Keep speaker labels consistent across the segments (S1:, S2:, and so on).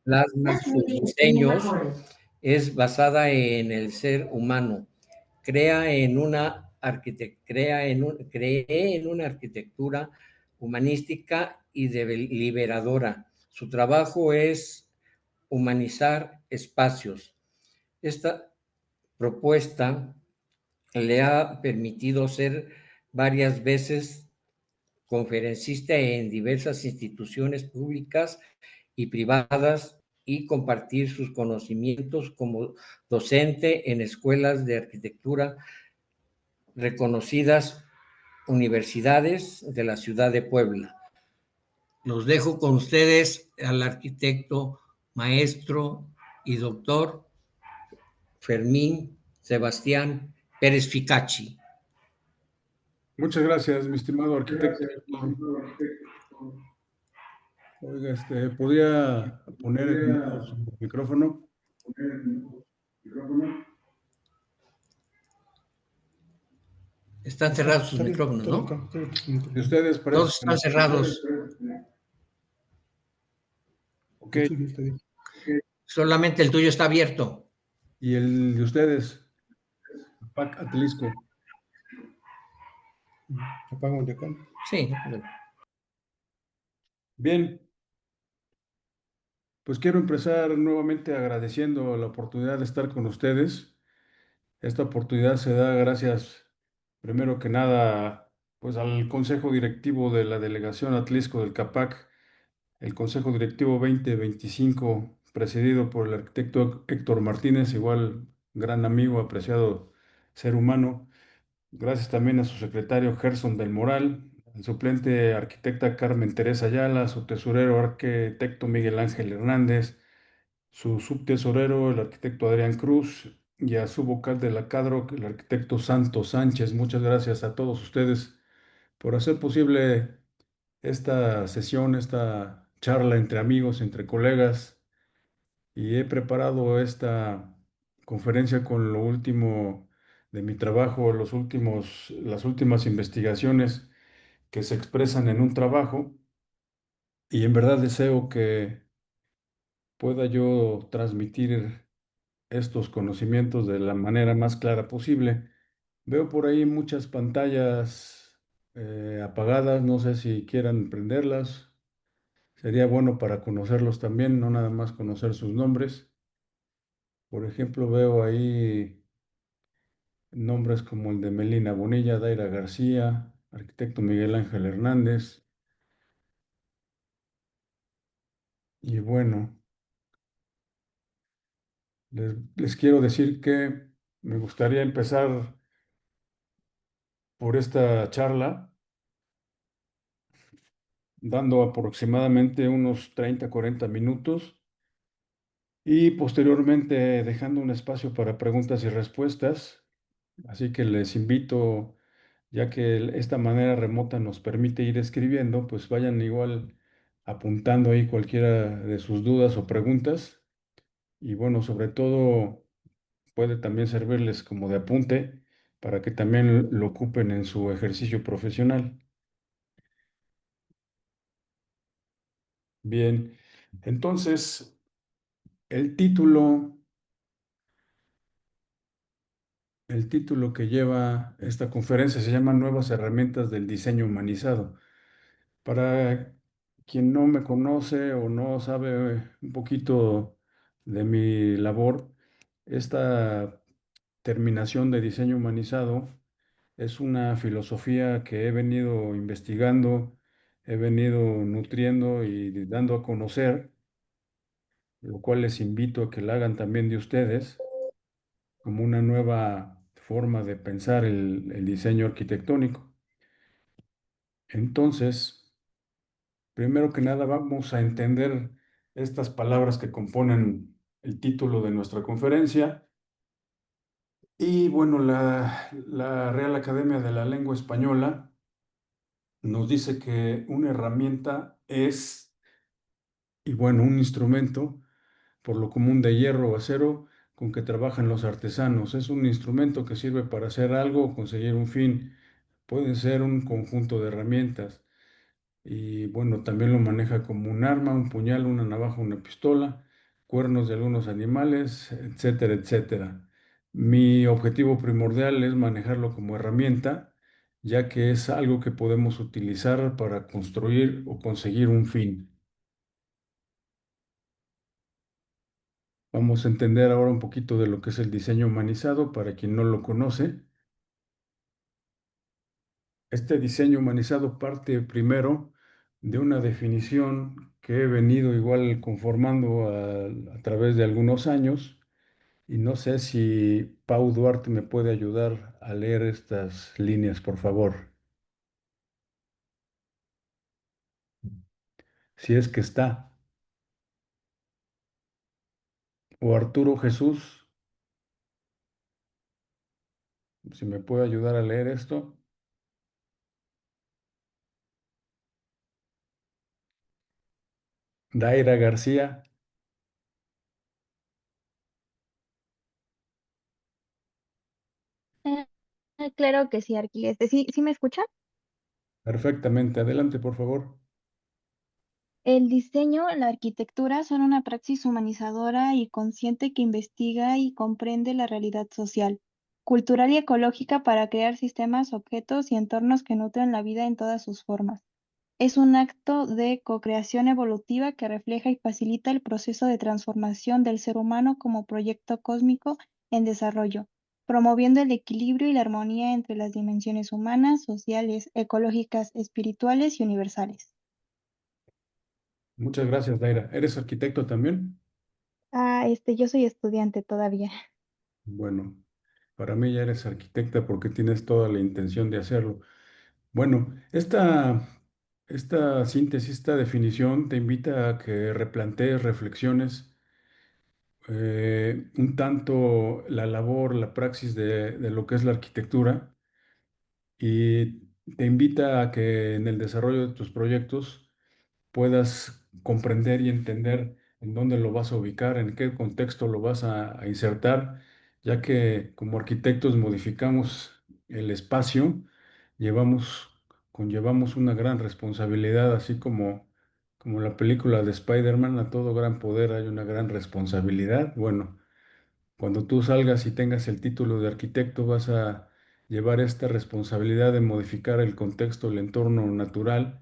S1: plasma sus diseños es basada en el ser humano. Cree en una arquitectura humanística y liberadora. Su trabajo es humanizar espacios. Esta propuesta le ha permitido ser varias veces conferencista en diversas instituciones públicas y privadas y compartir sus conocimientos como docente en escuelas de arquitectura reconocidas universidades de la ciudad de Puebla. Los dejo con ustedes al arquitecto, maestro y doctor Fermín Sebastián Pérez Ficacci.
S2: Muchas gracias, mi estimado arquitecto. Oiga, ¿podría poner en mute su micrófono?
S1: Están cerrados sus micrófonos, ¿no?
S2: De ustedes parece
S1: Todos están cerrados.
S2: Ok.
S1: Solamente el tuyo está abierto.
S2: ¿Y el de ustedes? Pac Atlisco.
S3: ¿Apago el de acá?
S1: Sí.
S2: Bien. Pues quiero empezar nuevamente agradeciendo la oportunidad de estar con ustedes. Esta oportunidad se da gracias, primero que nada, pues al Consejo Directivo de la Delegación Atlisco del CAPAC, el Consejo Directivo 2025, presidido por el arquitecto Héctor Martínez, igual gran amigo, apreciado ser humano. Gracias también a su secretario Gerson del Moral, al suplente arquitecta Carmen Teresa Ayala, su tesorero arquitecto Miguel Ángel Hernández, su subtesorero el arquitecto Adrián Cruz y a su vocal de la CADROC, el arquitecto Santos Sánchez. Muchas gracias a todos ustedes por hacer posible esta sesión, esta charla entre amigos, entre colegas, y he preparado esta conferencia con lo último de mi trabajo, las últimas investigaciones que se expresan en un trabajo, y en verdad deseo que pueda yo transmitir estos conocimientos de la manera más clara posible. Veo por ahí muchas pantallas apagadas, no sé si quieran prenderlas. Sería bueno para conocerlos también, no nada más conocer sus nombres. Por ejemplo, veo ahí nombres como el de Melina Bonilla, Daira García, arquitecto Miguel Ángel Hernández. Y bueno, les quiero decir que me gustaría empezar por esta charla dando aproximadamente unos 30, 40 minutos y posteriormente dejando un espacio para preguntas y respuestas. Así que les invito, ya que esta manera remota nos permite ir escribiendo, pues vayan igual apuntando ahí cualquiera de sus dudas o preguntas. Y bueno, sobre todo puede también servirles como de apunte para que también lo ocupen en su ejercicio profesional. Bien, entonces el título, el título que lleva esta conferencia se llama Nuevas herramientas del diseño humanizado. Para quien no me conoce o no sabe un poquito de mi labor, esta terminación de diseño humanizado es una filosofía que he venido investigando, he venido nutriendo y dando a conocer, lo cual les invito a que la hagan también de ustedes, como una nueva forma de pensar el diseño arquitectónico. Entonces, primero que nada, vamos a entender estas palabras que componen el título de nuestra conferencia. Y bueno, la Real Academia de la Lengua Española nos dice que una herramienta es, y bueno, un instrumento, por lo común de hierro o acero, con que trabajan los artesanos. Es un instrumento que sirve para hacer algo o conseguir un fin. Pueden ser un conjunto de herramientas. y bueno, también lo maneja como un arma, un puñal, una navaja, una pistola, cuernos de algunos animales, etcétera, etcétera. Mi objetivo primordial es manejarlo como herramienta, ya que es algo que podemos utilizar para construir o conseguir un fin. Vamos a entender ahora un poquito de lo que es el diseño humanizado para quien no lo conoce. Este diseño humanizado parte primero de una definición que he venido igual conformando a través de algunos años y no sé si Pau Duarte me puede ayudar a leer estas líneas, por favor. Si es que está. O Arturo Jesús, si me puede ayudar a leer esto. Daira García,
S3: Eh, claro que sí, ¿Sí, sí me escucha?
S2: perfectamente. Adelante, por favor.
S3: El diseño, la arquitectura son una praxis humanizadora y consciente que investiga y comprende la realidad social, cultural y ecológica para crear sistemas, objetos y entornos que nutren la vida en todas sus formas. Es un acto de co-creación evolutiva que refleja y facilita el proceso de transformación del ser humano como proyecto cósmico en desarrollo, promoviendo el equilibrio y la armonía entre las dimensiones humanas, sociales, ecológicas, espirituales y universales.
S2: Muchas gracias, Daira. ¿Eres arquitecto también?
S3: Yo soy estudiante todavía.
S2: Bueno, para mí ya eres arquitecta porque tienes toda la intención de hacerlo. Bueno, esta síntesis, esta definición te invita a que replantees reflexiones un tanto la labor, la praxis de lo que es la arquitectura y te invita a que en el desarrollo de tus proyectos puedas comprender y entender en dónde lo vas a ubicar, en qué contexto lo vas a insertar, ya que como arquitectos modificamos el espacio, llevamos, conllevamos una gran responsabilidad, así como la película de Spider-Man, a todo gran poder hay una gran responsabilidad. Bueno, cuando tú salgas y tengas el título de arquitecto, vas a llevar esta responsabilidad de modificar el contexto, el entorno natural,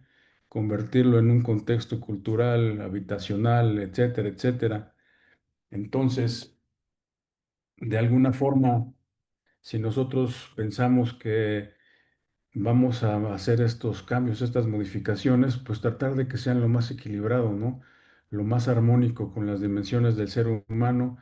S2: convertirlo en un contexto cultural, habitacional, etcétera, etcétera. Entonces, de alguna forma, si nosotros pensamos que vamos a hacer estos cambios, estas modificaciones, pues tratar de que sean lo más equilibrado, ¿no? Lo más armónico con las dimensiones del ser humano.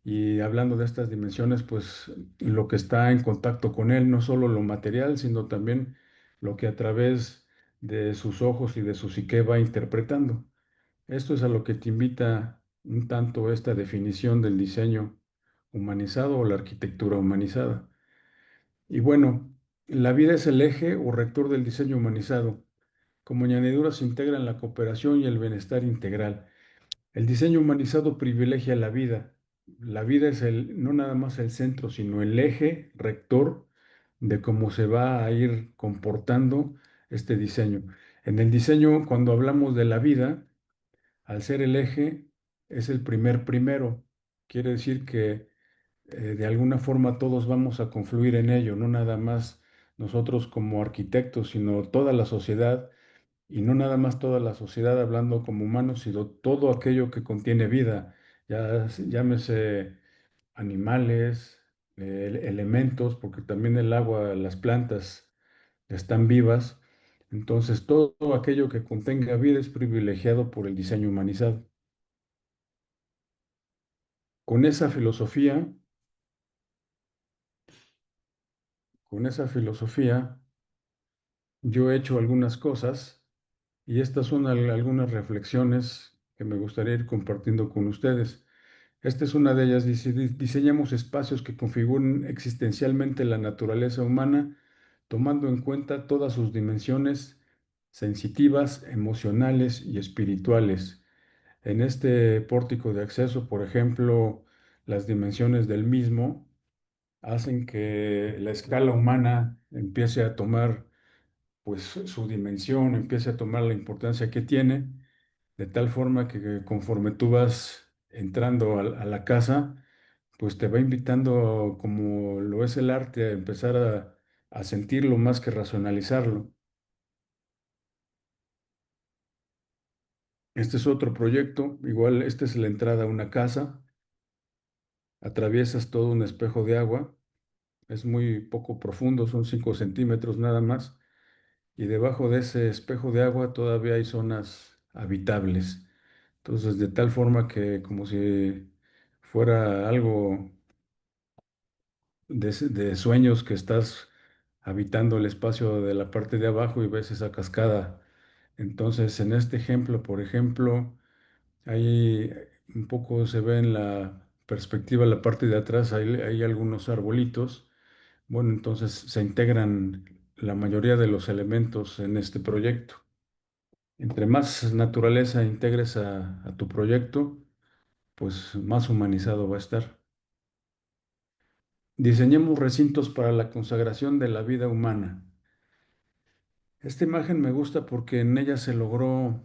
S2: Y hablando de estas dimensiones, pues lo que está en contacto con él, no solo lo material, sino también lo que a través de sus ojos y de su psique va interpretando. Esto es a lo que te invita un tanto esta definición del diseño humanizado o la arquitectura humanizada. Y bueno, la vida es el eje o rector del diseño humanizado. Como añadidura se integra en la cooperación y el bienestar integral. El diseño humanizado privilegia la vida. La vida es no nada más el centro, sino el eje rector de cómo se va a ir comportando este diseño. En el diseño, cuando hablamos de la vida, al ser el eje, es el primero. Quiere decir que de alguna forma todos vamos a confluir en ello, no nada más nosotros como arquitectos, sino toda la sociedad, y no nada más toda la sociedad hablando como humanos, sino todo aquello que contiene vida, ya llámese animales, elementos, porque también el agua, las plantas están vivas. Entonces, todo aquello que contenga vida es privilegiado por el diseño humanizado. Con esa filosofía, con esa filosofía, yo he hecho algunas cosas y estas son algunas reflexiones que me gustaría ir compartiendo con ustedes. Esta es una de ellas. Dice, Diseñamos espacios que configuren existencialmente la naturaleza humana, tomando en cuenta todas sus dimensiones sensitivas, emocionales y espirituales. En este pórtico de acceso, por ejemplo, las dimensiones del mismo hacen que la escala humana empiece a tomar pues su dimensión empiece a tomar la importancia que tiene, de tal forma que conforme tú vas entrando a la casa, pues te va invitando, como lo es el arte, a empezar a sentirlo más que racionalizarlo. Este es otro proyecto, igual esta es la entrada a una casa, atraviesas todo un espejo de agua, es muy poco profundo, son 5 centímetros nada más, y debajo de ese espejo de agua todavía hay zonas habitables. Entonces, de tal forma que como si fuera algo de sueños, que estás habitando el espacio de la parte de abajo y ves esa cascada. Entonces, en este ejemplo, por ejemplo, ahí un poco se ve en la perspectiva, la parte de atrás, hay algunos arbolitos. Bueno, entonces se integran la mayoría de los elementos en este proyecto. Entre más naturaleza integres a tu proyecto, pues más humanizado va a estar. Diseñemos recintos para la consagración de la vida humana. Esta imagen me gusta porque en ella se logró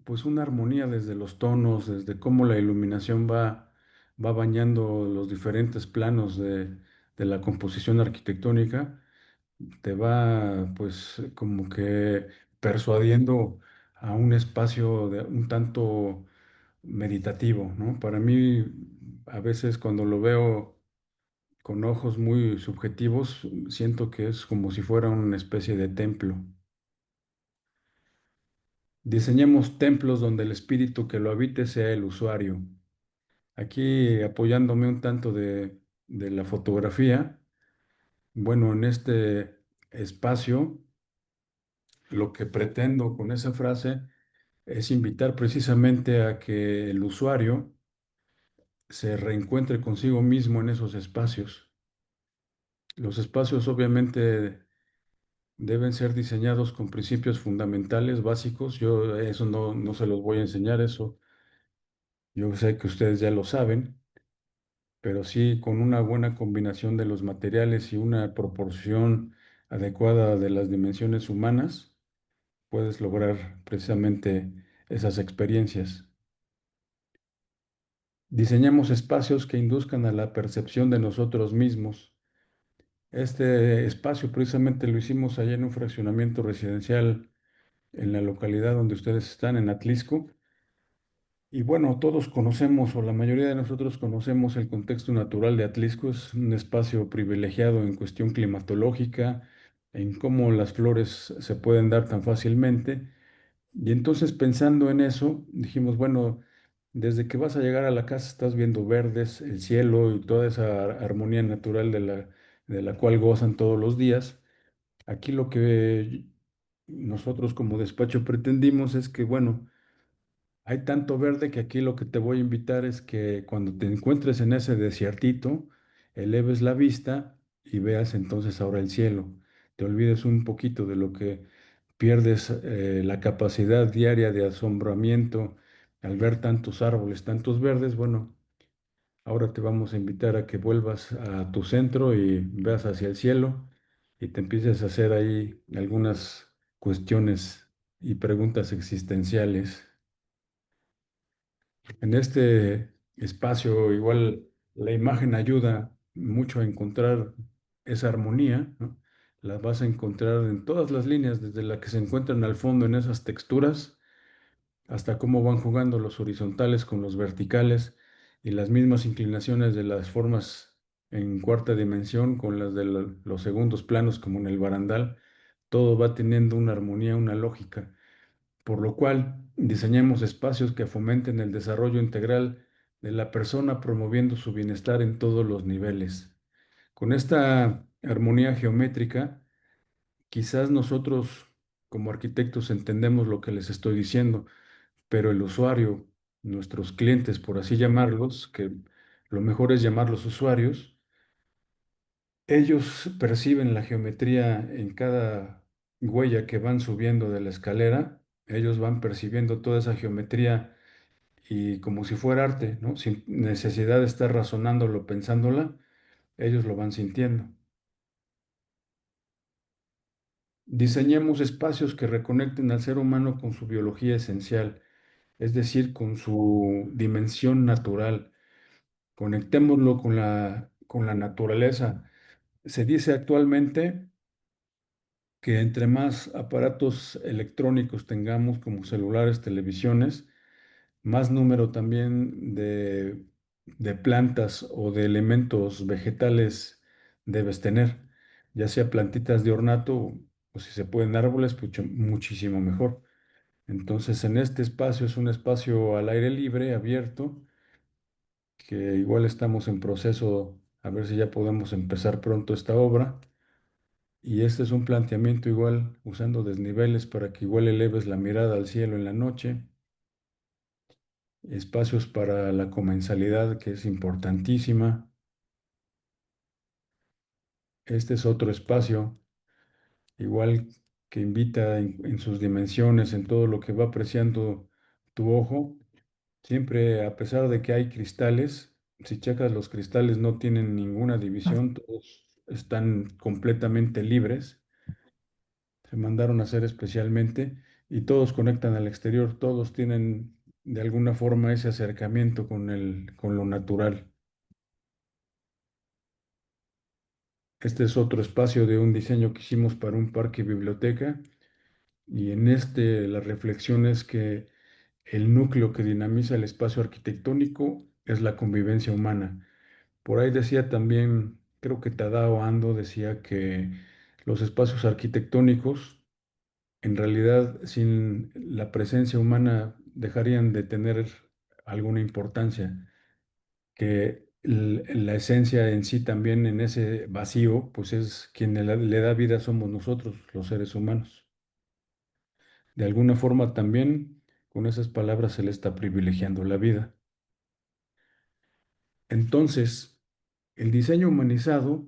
S2: pues una armonía desde los tonos, desde cómo la iluminación va bañando los diferentes planos de la composición arquitectónica, te va pues como que persuadiendo a un espacio de un tanto meditativo, ¿no? Para mí, a veces cuando lo veo con ojos muy subjetivos, siento que es como si fuera una especie de templo. Diseñemos templos donde el espíritu que lo habite sea el usuario. Aquí apoyándome un tanto de la fotografía, bueno, en este espacio, lo que pretendo con esa frase es invitar precisamente a que el usuario se reencuentre consigo mismo en esos espacios. Los espacios obviamente deben ser diseñados con principios fundamentales, básicos. Yo eso no se los voy a enseñar, eso yo sé que ustedes ya lo saben, pero sí con una buena combinación de los materiales y una proporción adecuada de las dimensiones humanas, puedes lograr precisamente esas experiencias. Diseñamos espacios que induzcan a la percepción de nosotros mismos. Este espacio precisamente lo hicimos allá en un fraccionamiento residencial en la localidad donde ustedes están, en Atlisco. Y bueno, todos conocemos, o la mayoría de nosotros conocemos el contexto natural de Atlisco. Es un espacio privilegiado en cuestión climatológica, en cómo las flores se pueden dar tan fácilmente. Y entonces pensando en eso, dijimos, bueno, desde que vas a llegar a la casa estás viendo verdes, el cielo y toda esa armonía natural de la cual gozan todos los días. Aquí lo que nosotros como despacho pretendimos es que, bueno, hay tanto verde que aquí lo que te voy a invitar es que cuando te encuentres en ese desiertito, eleves la vista y veas entonces ahora el cielo. Te olvides un poquito de lo que pierdes, la capacidad diaria de asombramiento al ver tantos árboles, tantos verdes. Bueno, ahora te vamos a invitar a que vuelvas a tu centro y veas hacia el cielo y te empieces a hacer ahí algunas cuestiones y preguntas existenciales. En este espacio, igual la imagen ayuda mucho a encontrar esa armonía, ¿no? La vas a encontrar en todas las líneas, desde la que se encuentran al fondo en esas texturas, hasta cómo van jugando los horizontales con los verticales y las mismas inclinaciones de las formas en cuarta dimensión con las de los segundos planos, como en el barandal. Todo va teniendo una armonía, una lógica, por lo cual diseñemos espacios que fomenten el desarrollo integral de la persona, promoviendo su bienestar en todos los niveles. Con esta armonía geométrica, quizás nosotros como arquitectos entendemos lo que les estoy diciendo, pero el usuario, nuestros clientes, por así llamarlos, que lo mejor es llamarlos usuarios, ellos perciben la geometría en cada huella que van subiendo de la escalera. Ellos van percibiendo toda esa geometría y como si fuera arte, ¿no? Sin necesidad de estar razonándolo, pensándola, ellos lo van sintiendo. Diseñemos espacios que reconecten al ser humano con su biología esencial, es decir, con su dimensión natural. Conectémoslo con la naturaleza. Se dice actualmente que entre más aparatos electrónicos tengamos, como celulares, televisiones, más número también de plantas o de elementos vegetales debes tener, ya sea plantitas de ornato o si se pueden árboles, muchísimo mejor. Entonces, en este espacio es un espacio al aire libre, abierto, que igual estamos en proceso, a ver si ya podemos empezar pronto esta obra. Y este es un planteamiento igual usando desniveles para que igual eleves la mirada al cielo en la noche, espacios para la comensalidad que es importantísima. Este es otro espacio igual que invita en sus dimensiones, en todo lo que va apreciando tu ojo. Siempre, a pesar de que hay cristales, si checas los cristales no tienen ninguna división, todos están completamente libres. Se mandaron a hacer especialmente y todos conectan al exterior, todos tienen de alguna forma ese acercamiento con lo natural. Este es otro espacio de un diseño que hicimos para un parque biblioteca y en este la reflexión es que el núcleo que dinamiza el espacio arquitectónico es la convivencia humana. Por ahí decía también, creo que Tadao Ando decía que los espacios arquitectónicos en realidad sin la presencia humana dejarían de tener alguna importancia, que la esencia en sí también en ese vacío, pues es quien le da vida somos nosotros, los seres humanos. De alguna forma también con esas palabras se le está privilegiando la vida. Entonces, el diseño humanizado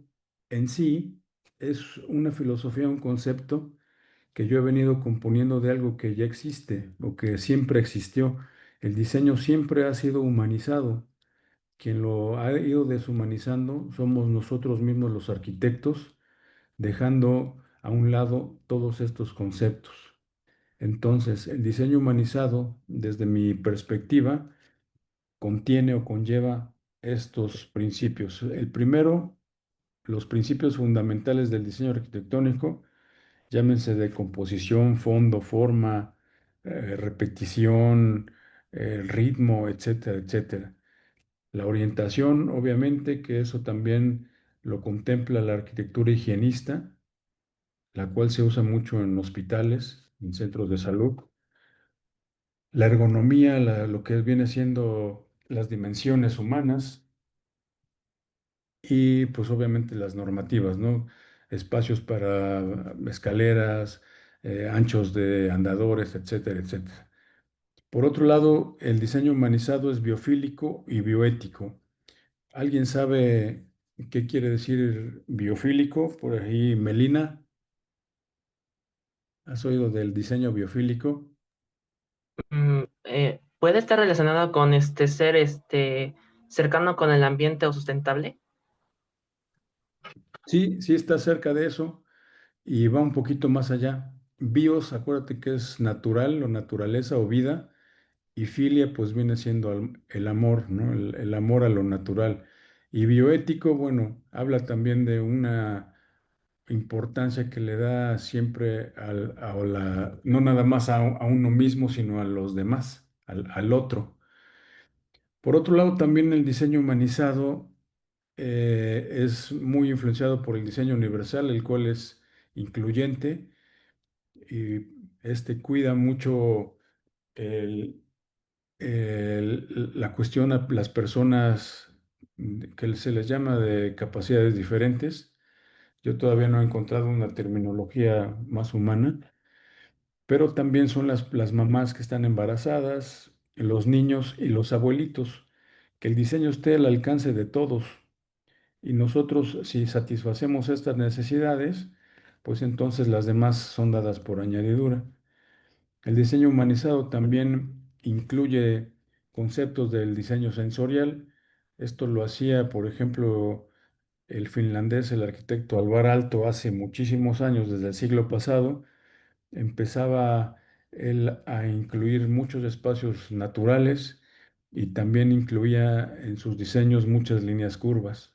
S2: en sí es una filosofía, un concepto que yo he venido componiendo de algo que ya existe o que siempre existió. El diseño siempre ha sido humanizado. Quien lo ha ido deshumanizando somos nosotros mismos los arquitectos, dejando a un lado todos estos conceptos. Entonces, el diseño humanizado, desde mi perspectiva, contiene o conlleva estos principios. El primero, los principios fundamentales del diseño arquitectónico, llámense de composición, fondo, forma, repetición, ritmo, etcétera, etcétera. La orientación, obviamente, que eso también lo contempla la arquitectura higienista, la cual se usa mucho en hospitales, en centros de salud. La ergonomía, lo que viene siendo las dimensiones humanas y pues obviamente las normativas, ¿no? Espacios para escaleras, anchos de andadores, etcétera, etcétera. Por otro lado, el diseño humanizado es biofílico y bioético. ¿Alguien sabe qué quiere decir biofílico? Por ahí, Melina, ¿has oído del diseño biofílico?
S4: ¿Puede estar relacionado con este ser cercano con el ambiente o sustentable?
S2: Sí, sí está cerca de eso y va un poquito más allá. Bios, acuérdate que es natural o naturaleza o vida, y filia pues viene siendo el amor, ¿no? El amor a lo natural. Y bioético, bueno, habla también de una importancia que le da siempre no nada más a uno mismo, sino a los demás, al otro. Por otro lado, también el diseño humanizado es muy influenciado por el diseño universal, el cual es incluyente y este cuida mucho el- la cuestión a las personas que se les llama de capacidades diferentes. Yo todavía no he encontrado una terminología más humana, pero también son las mamás que están embarazadas, los niños y los abuelitos, que el diseño esté al alcance de todos. Y nosotros, si satisfacemos estas necesidades, pues entonces las demás son dadas por añadidura. El diseño humanizado también incluye conceptos del diseño sensorial. Esto lo hacía, por ejemplo, el finlandés, el arquitecto Alvar Aalto, hace muchísimos años, desde el siglo pasado, empezaba él a incluir muchos espacios naturales y también incluía en sus diseños muchas líneas curvas.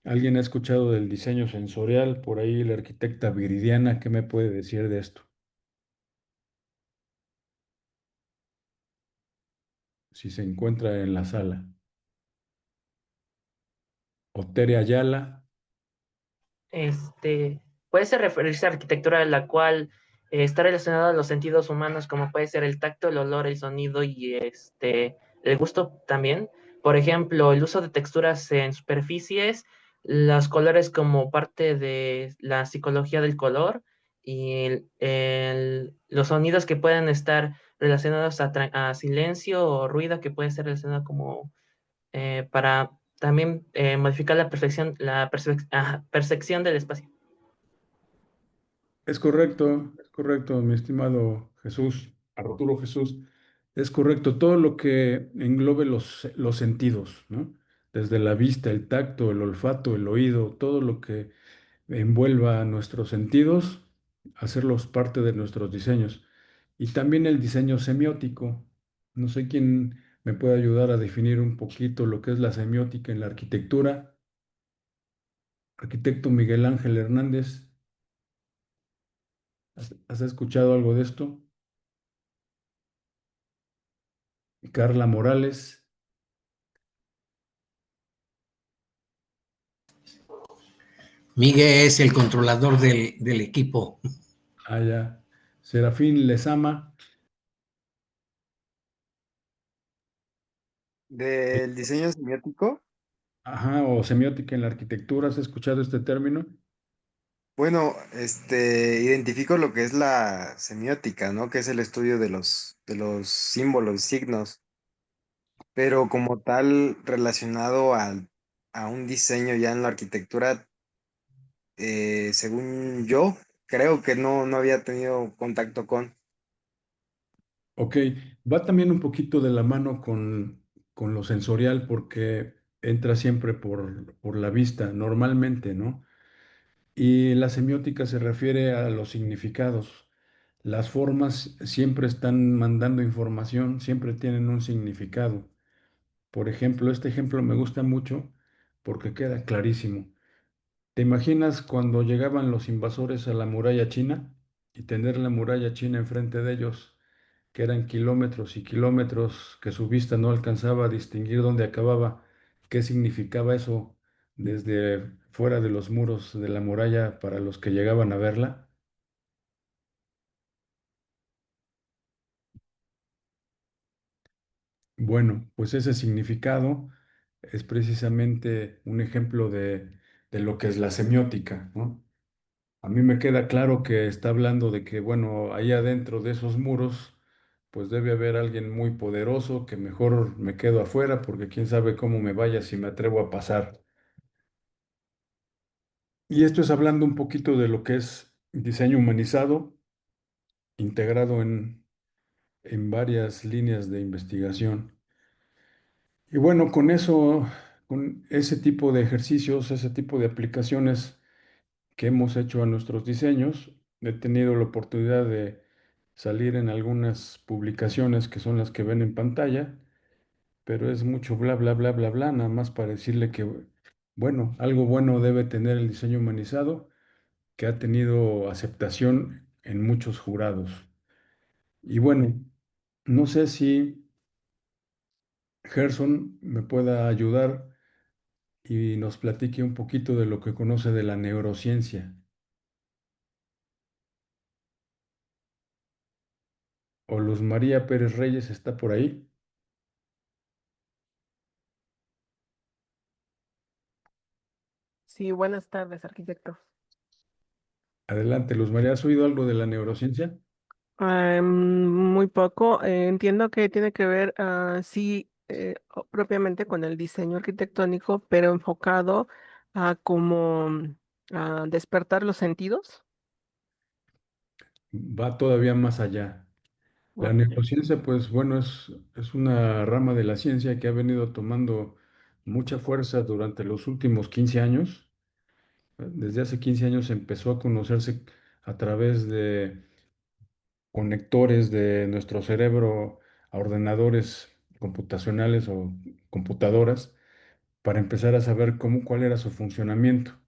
S2: ¿Alguien ha escuchado del diseño sensorial? Por ahí la arquitecta Viridiana, ¿qué me puede decir de esto? Si se encuentra en la sala. O Tere Ayala.
S4: Este, puede ser referirse a arquitectura en la cual está relacionada a los sentidos humanos, como puede ser el tacto, el olor, el sonido y el gusto también. Por ejemplo, el uso de texturas en superficies, los colores como parte de la psicología del color y los sonidos que pueden estar relacionados a silencio o ruido que puede ser relacionado como para también modificar la percepción del espacio.
S2: Es correcto, mi estimado Jesús, Arturo Jesús. Es correcto, todo lo que englobe los sentidos, ¿no? Desde la vista, el tacto, el olfato, el oído, todo lo que envuelva nuestros sentidos, hacerlos parte de nuestros diseños. Y también el diseño semiótico. No sé quién me puede ayudar a definir un poquito lo que es la semiótica en la arquitectura. Arquitecto Miguel Ángel Hernández, ¿has escuchado algo de esto? Carla Morales.
S1: Miguel es el controlador del equipo.
S2: Allá. Serafín Lezama.
S5: Del diseño semiótico,
S2: Ajá, o semiótica en la arquitectura. ¿Has escuchado este término?
S5: bueno, identifico lo que es la semiótica, ¿no? Que es el estudio de los símbolos, signos, pero como tal relacionado a un diseño ya en la arquitectura, según yo, creo que no había tenido contacto con.
S2: Ok, va también un poquito de la mano con lo sensorial porque entra siempre por la vista, normalmente, ¿no? Y la semiótica se refiere a los significados. Las formas siempre están mandando información, siempre tienen un significado. Por ejemplo, este ejemplo me gusta mucho porque queda clarísimo. ¿Te imaginas cuando llegaban los invasores a la muralla china y tener la muralla china enfrente de ellos, que eran kilómetros y kilómetros, que su vista no alcanzaba a distinguir dónde acababa? ¿Qué significaba eso desde fuera de los muros de la muralla para los que llegaban a verla? Bueno, pues ese significado es precisamente un ejemplo de lo que es la semiótica, ¿no? A mí me queda claro que está hablando de que, bueno, ahí adentro de esos muros, pues debe haber alguien muy poderoso, que mejor me quedo afuera porque quién sabe cómo me vaya si me atrevo a pasar. Y esto es hablando un poquito de lo que es diseño humanizado, integrado en varias líneas de investigación. Y bueno, con eso, con ese tipo de ejercicios, ese tipo de aplicaciones que hemos hecho a nuestros diseños, he tenido la oportunidad de salir en algunas publicaciones que son las que ven en pantalla, pero es mucho bla, bla, bla, bla, bla, nada más para decirle que, bueno, algo bueno debe tener el diseño humanizado, que ha tenido aceptación en muchos jurados. Y bueno, no sé si Gerson me pueda ayudar y nos platique un poquito de lo que conoce de la neurociencia. O Luz María Pérez Reyes está por ahí.
S6: Sí, buenas tardes, arquitecto.
S2: Adelante, Luz María, ¿has oído algo de la neurociencia?
S6: Muy poco. Entiendo que tiene que ver, sí, propiamente con el diseño arquitectónico, pero enfocado a como a despertar los sentidos.
S2: Va todavía más allá. La
S6: Ok.
S2: neurociencia, pues bueno, es una rama de la ciencia que ha venido tomando mucha fuerza durante los últimos 15 años. Desde hace 15 años empezó a conocerse a través de conectores de nuestro cerebro a ordenadores computacionales o computadoras para empezar a saber cuál era su funcionamiento.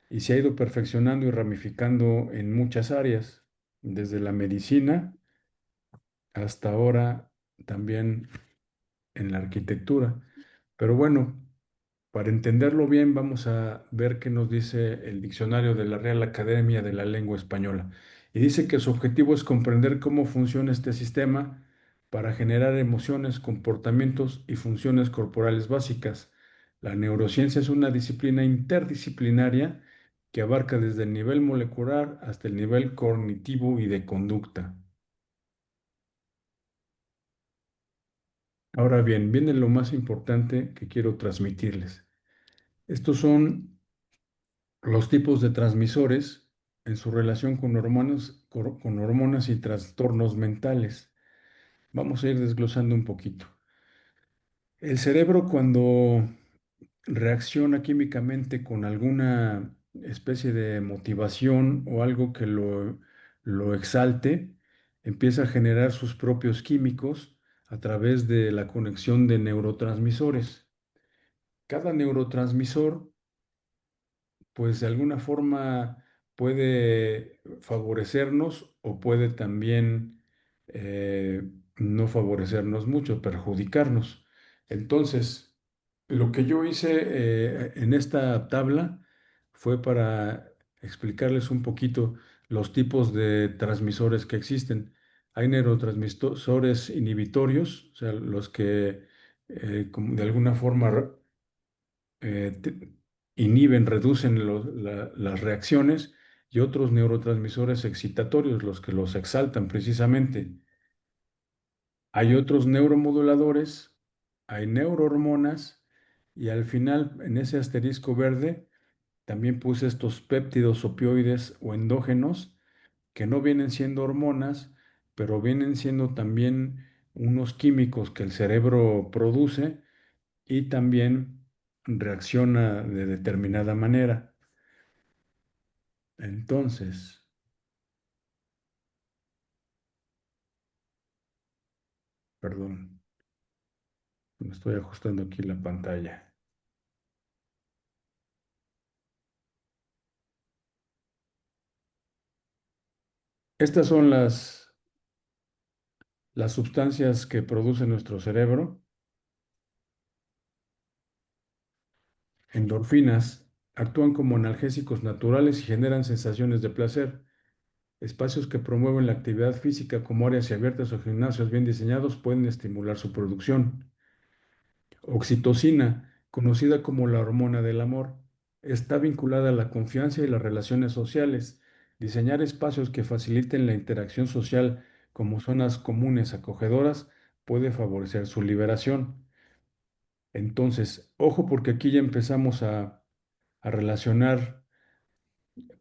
S2: Y se ha ido perfeccionando y ramificando en muchas áreas, desde la medicina hasta ahora también en la arquitectura. Pero bueno, para entenderlo bien, vamos a ver qué nos dice el diccionario de la Real Academia de la Lengua Española. Y dice que su objetivo es comprender cómo funciona este sistema para generar emociones, comportamientos y funciones corporales básicas. La neurociencia es una disciplina interdisciplinaria que abarca desde el nivel molecular hasta el nivel cognitivo y de conducta. Ahora bien, viene lo más importante que quiero transmitirles. Estos son los tipos de transmisores en su relación con hormonas, con hormonas y trastornos mentales. Vamos a ir desglosando un poquito. El cerebro cuando reacciona químicamente con alguna especie de motivación o algo que lo exalte, empieza a generar sus propios químicos a través de la conexión de neurotransmisores. Cada neurotransmisor pues de alguna forma puede favorecernos o puede también no favorecernos mucho, perjudicarnos. Entonces, lo que yo hice en esta tabla fue para explicarles un poquito los tipos de transmisores que existen. Hay neurotransmisores inhibitorios, o sea, los que como de alguna forma eh, te- inhiben, reducen las reacciones y otros neurotransmisores excitatorios, los que los exaltan precisamente. Hay otros neuromoduladores, hay neurohormonas y al final en ese asterisco verde también puse estos péptidos opioides o endógenos que no vienen siendo hormonas, pero vienen siendo también unos químicos que el cerebro produce y también reacciona de determinada manera. Entonces, perdón, me estoy ajustando aquí la pantalla. Estas son las sustancias que produce nuestro cerebro. Endorfinas actúan como analgésicos naturales y generan sensaciones de placer. Espacios que promueven la actividad física como áreas abiertas o gimnasios bien diseñados pueden estimular su producción. Oxitocina, conocida como la hormona del amor, está vinculada a la confianza y las relaciones sociales. Diseñar espacios que faciliten la interacción social como zonas comunes acogedoras puede favorecer su liberación. Entonces, ojo porque aquí ya empezamos a relacionar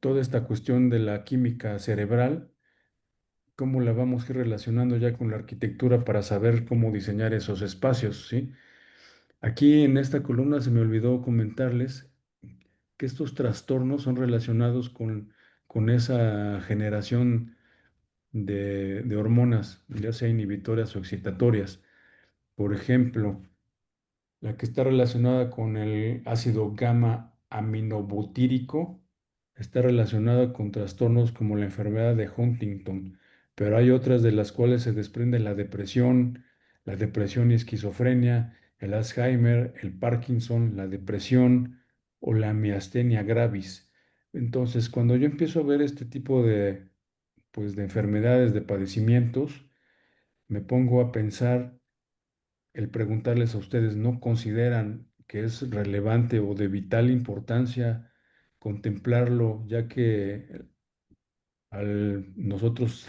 S2: toda esta cuestión de la química cerebral, cómo la vamos a ir relacionando ya con la arquitectura para saber cómo diseñar esos espacios, ¿sí? Aquí en esta columna se me olvidó comentarles que estos trastornos son relacionados con esa generación de hormonas, ya sea inhibitorias o excitatorias. Por ejemplo, la que está relacionada con el ácido gamma aminobutírico está relacionada con trastornos como la enfermedad de Huntington, pero hay otras de las cuales se desprende la depresión y esquizofrenia, el Alzheimer, el Parkinson, la depresión o la miastenia gravis. Entonces, cuando yo empiezo a ver este tipo pues, de enfermedades, de padecimientos, me pongo a pensar el preguntarles a ustedes, ¿no consideran que es relevante o de vital importancia contemplarlo, ya que al nosotros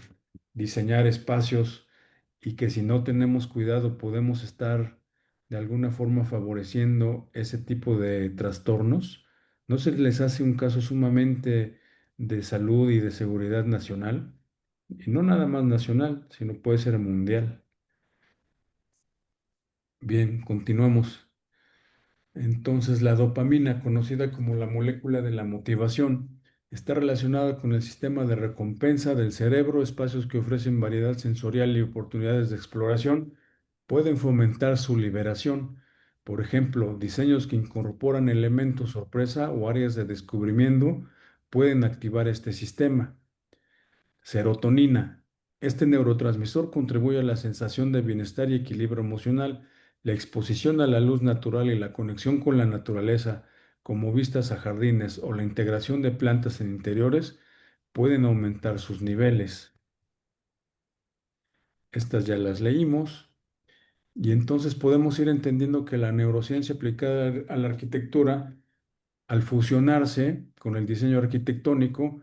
S2: diseñar espacios y que si no tenemos cuidado podemos estar de alguna forma favoreciendo ese tipo de trastornos? ¿No se les hace un caso sumamente de salud y de seguridad nacional? Y no nada más nacional, sino puede ser mundial. Bien, continuamos. Entonces, la dopamina, conocida como la molécula de la motivación, está relacionada con el sistema de recompensa del cerebro. Espacios que ofrecen variedad sensorial y oportunidades de exploración pueden fomentar su liberación. Por ejemplo, diseños que incorporan elementos sorpresa o áreas de descubrimiento pueden activar este sistema. Serotonina. Este neurotransmisor contribuye a la sensación de bienestar y equilibrio emocional. La exposición a la luz natural y la conexión con la naturaleza, como vistas a jardines o la integración de plantas en interiores, pueden aumentar sus niveles. Estas ya las leímos. Y entonces podemos ir entendiendo que la neurociencia aplicada a la arquitectura, al fusionarse con el diseño arquitectónico,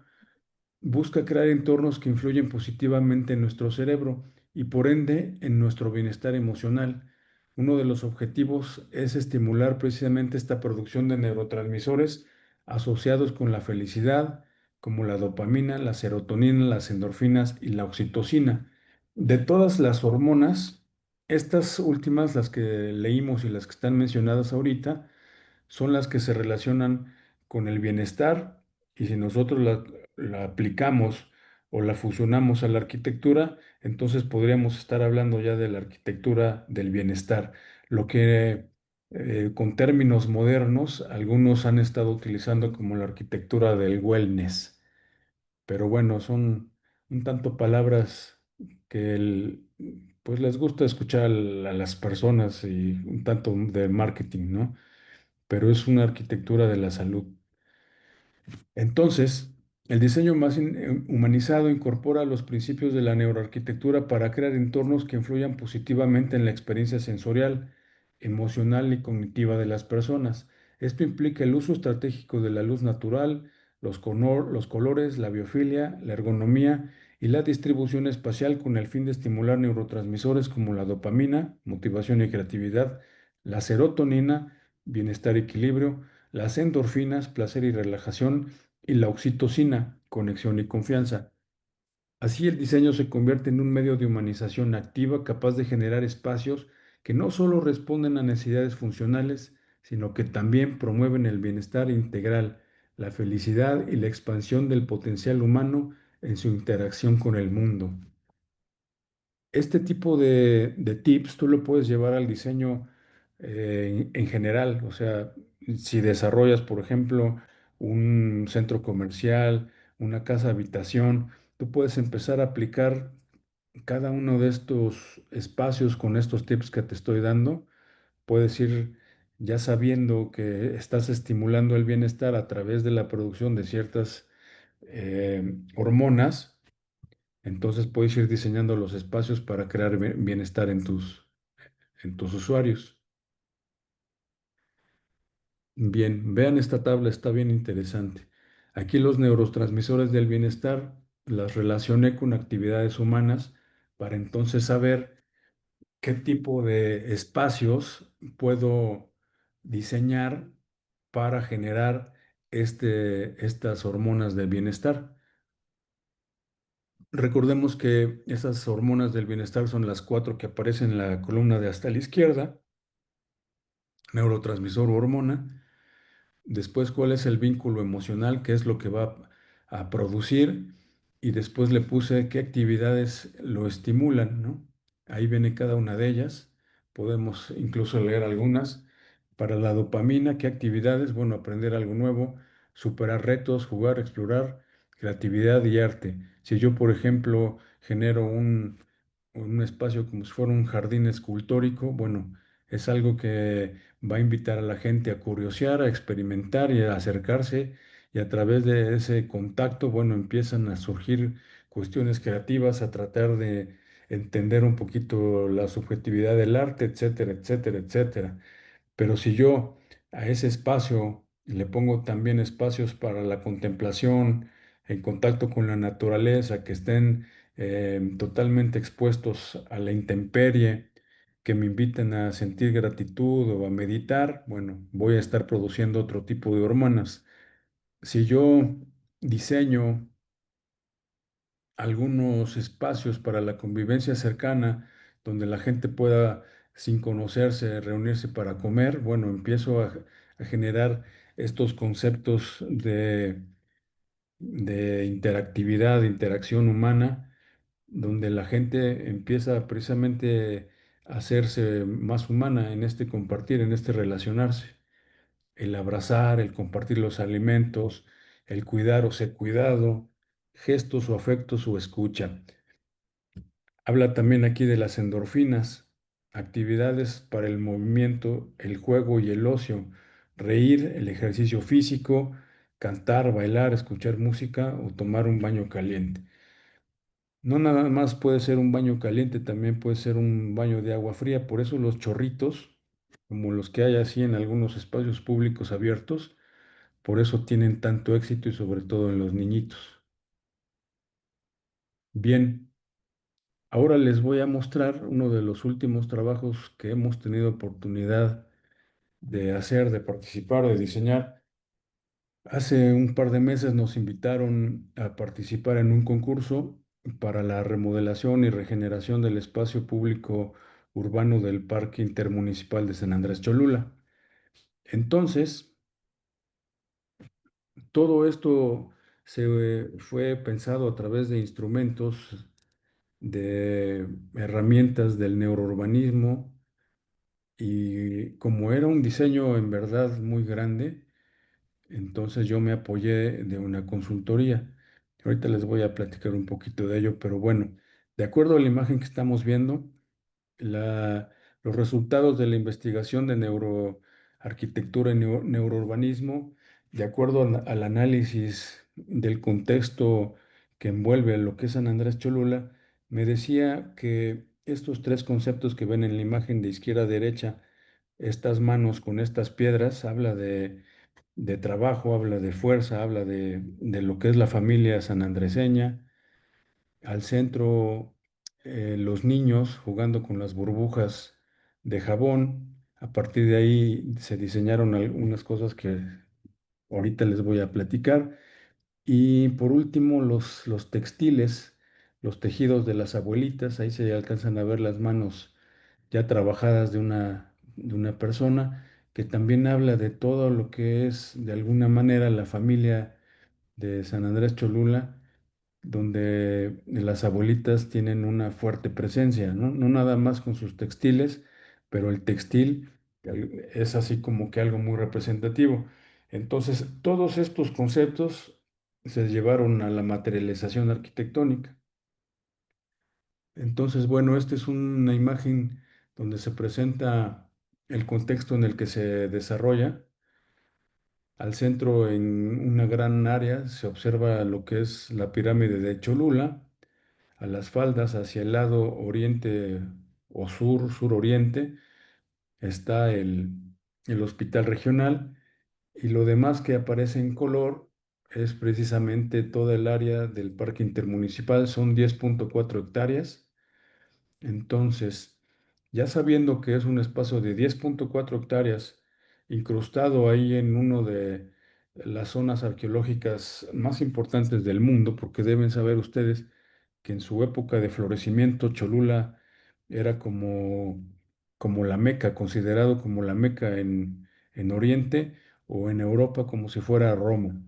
S2: busca crear entornos que influyen positivamente en nuestro cerebro y por ende en nuestro bienestar emocional. Uno de los objetivos es estimular precisamente esta producción de neurotransmisores asociados con la felicidad, como la dopamina, la serotonina, las endorfinas y la oxitocina. De todas las hormonas, estas últimas, las que leímos y las que están mencionadas ahorita, son las que se relacionan con el bienestar, y si nosotros la aplicamos o la fusionamos a la arquitectura, entonces podríamos estar hablando ya de la arquitectura del bienestar, lo que con términos modernos algunos han estado utilizando como la arquitectura del wellness. Pero bueno, son un tanto palabras que pues les gusta escuchar a las personas y un tanto de marketing, ¿no? Pero es una arquitectura de la salud. Entonces, el diseño más humanizado incorpora los principios de la neuroarquitectura para crear entornos que influyan positivamente en la experiencia sensorial, emocional y cognitiva de las personas. Esto implica el uso estratégico de la luz natural, los colores, la biofilia, la ergonomía y la distribución espacial con el fin de estimular neurotransmisores como la dopamina, motivación y creatividad, la serotonina, bienestar y equilibrio, las endorfinas, placer y relajación, y la oxitocina, conexión y confianza. Así el diseño se convierte en un medio de humanización activa capaz de generar espacios que no solo responden a necesidades funcionales, sino que también promueven el bienestar integral, la felicidad y la expansión del potencial humano en su interacción con el mundo. Este tipo de tips tú lo puedes llevar al diseño en general. O sea, si desarrollas, por ejemplo, un centro comercial, una casa habitación, tú puedes empezar a aplicar cada uno de estos espacios con estos tips que te estoy dando. Puedes ir ya sabiendo que estás estimulando el bienestar a través de la producción de ciertas hormonas. Entonces puedes ir diseñando los espacios para crear bienestar en tus usuarios. Bien, vean esta tabla, está bien interesante. Aquí los neurotransmisores del bienestar las relacioné con actividades humanas para entonces saber qué tipo de espacios puedo diseñar para generar estas hormonas del bienestar. Recordemos que esas hormonas del bienestar son las cuatro que aparecen en la columna de hasta la izquierda: neurotransmisor o hormona. Después, cuál es el vínculo emocional, qué es lo que va a producir. Y después le puse qué actividades lo estimulan, ¿no? Ahí viene cada una de ellas. Podemos incluso leer algunas. Para la dopamina, ¿qué actividades? Bueno, aprender algo nuevo, superar retos, jugar, explorar, creatividad y arte. Si yo, por ejemplo, genero un espacio como si fuera un jardín escultórico, bueno, es algo que va a invitar a la gente a curiosear, a experimentar y a acercarse, y a través de ese contacto, bueno, empiezan a surgir cuestiones creativas, a tratar de entender un poquito la subjetividad del arte, etcétera, etcétera, etcétera. Pero si yo a ese espacio le pongo también espacios para la contemplación, en contacto con la naturaleza, que estén totalmente expuestos a la intemperie, que me inviten a sentir gratitud o a meditar, bueno, voy a estar produciendo otro tipo de hormonas. Si yo diseño algunos espacios para la convivencia cercana, donde la gente pueda sin conocerse, reunirse para comer. Bueno, empiezo a generar estos conceptos de interactividad, de interacción humana, donde la gente empieza precisamente a hacerse más humana en este compartir, en este relacionarse, el abrazar, el compartir los alimentos, el cuidar o ser cuidado, gestos o afectos o escucha. Habla también aquí de las endorfinas, actividades para el movimiento, el juego y el ocio, reír, el ejercicio físico, cantar, bailar, escuchar música o tomar un baño caliente. No nada más puede ser un baño caliente, también puede ser un baño de agua fría. Por eso los chorritos, como los que hay así en algunos espacios públicos abiertos, por eso tienen tanto éxito y sobre todo en los niñitos. Bien, ahora les voy a mostrar uno de los últimos trabajos que hemos tenido oportunidad de hacer, de participar, de diseñar. Hace un par de meses nos invitaron a participar en un concurso para la remodelación y regeneración del espacio público urbano del Parque Intermunicipal de San Andrés Cholula. Entonces, todo esto se fue pensado a través de instrumentos, de herramientas del neurourbanismo, y como era un diseño en verdad muy grande, entonces yo me apoyé de una consultoría. Ahorita les voy a platicar un poquito de ello, pero bueno, de acuerdo a la imagen que estamos viendo, los resultados de la investigación de neuroarquitectura y neurourbanismo, de acuerdo al análisis del contexto que envuelve lo que es San Andrés Cholula, me decía que estos tres conceptos que ven en la imagen de izquierda a derecha, estas manos con estas piedras, habla de trabajo, habla de fuerza, habla de lo que es la familia sanandreseña. Al centro, los niños jugando con las burbujas de jabón. A partir de ahí se diseñaron algunas cosas que ahorita les voy a platicar. Y por último, los textiles, los tejidos de las abuelitas. Ahí se alcanzan a ver las manos ya trabajadas de una persona, que también habla de todo lo que es, de alguna manera, la familia de San Andrés Cholula, donde las abuelitas tienen una fuerte presencia, ¿no? No nada más con sus textiles, pero el textil es así como que algo muy representativo. Entonces, todos estos conceptos se llevaron a la materialización arquitectónica. Entonces, bueno, esta es una imagen donde se presenta el contexto en el que se desarrolla. Al centro, en una gran área, se observa lo que es la pirámide de Cholula. A las faldas, hacia el lado oriente o suroriente, está el hospital regional, y lo demás que aparece en color es precisamente toda el área del parque intermunicipal. Son 10,4 hectáreas. Entonces, ya sabiendo que es un espacio de 10,4 hectáreas, incrustado ahí en uno de las zonas arqueológicas más importantes del mundo, porque deben saber ustedes que en su época de florecimiento Cholula era como la Meca, considerado como la Meca en Oriente, o en Europa como si fuera Roma.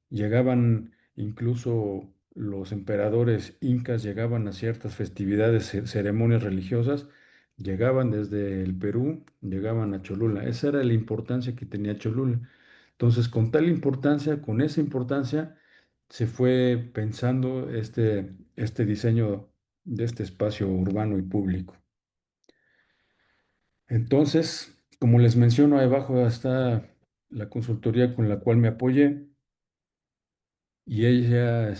S2: Llegaban incluso los emperadores incas, llegaban a ciertas festividades, ceremonias religiosas, llegaban desde el Perú, llegaban a Cholula. Esa era la importancia que tenía Cholula. Entonces, con tal importancia, con esa importancia, se fue pensando este diseño de este espacio urbano y público. Entonces, como les menciono, ahí abajo está la consultoría con la cual me apoyé, y ella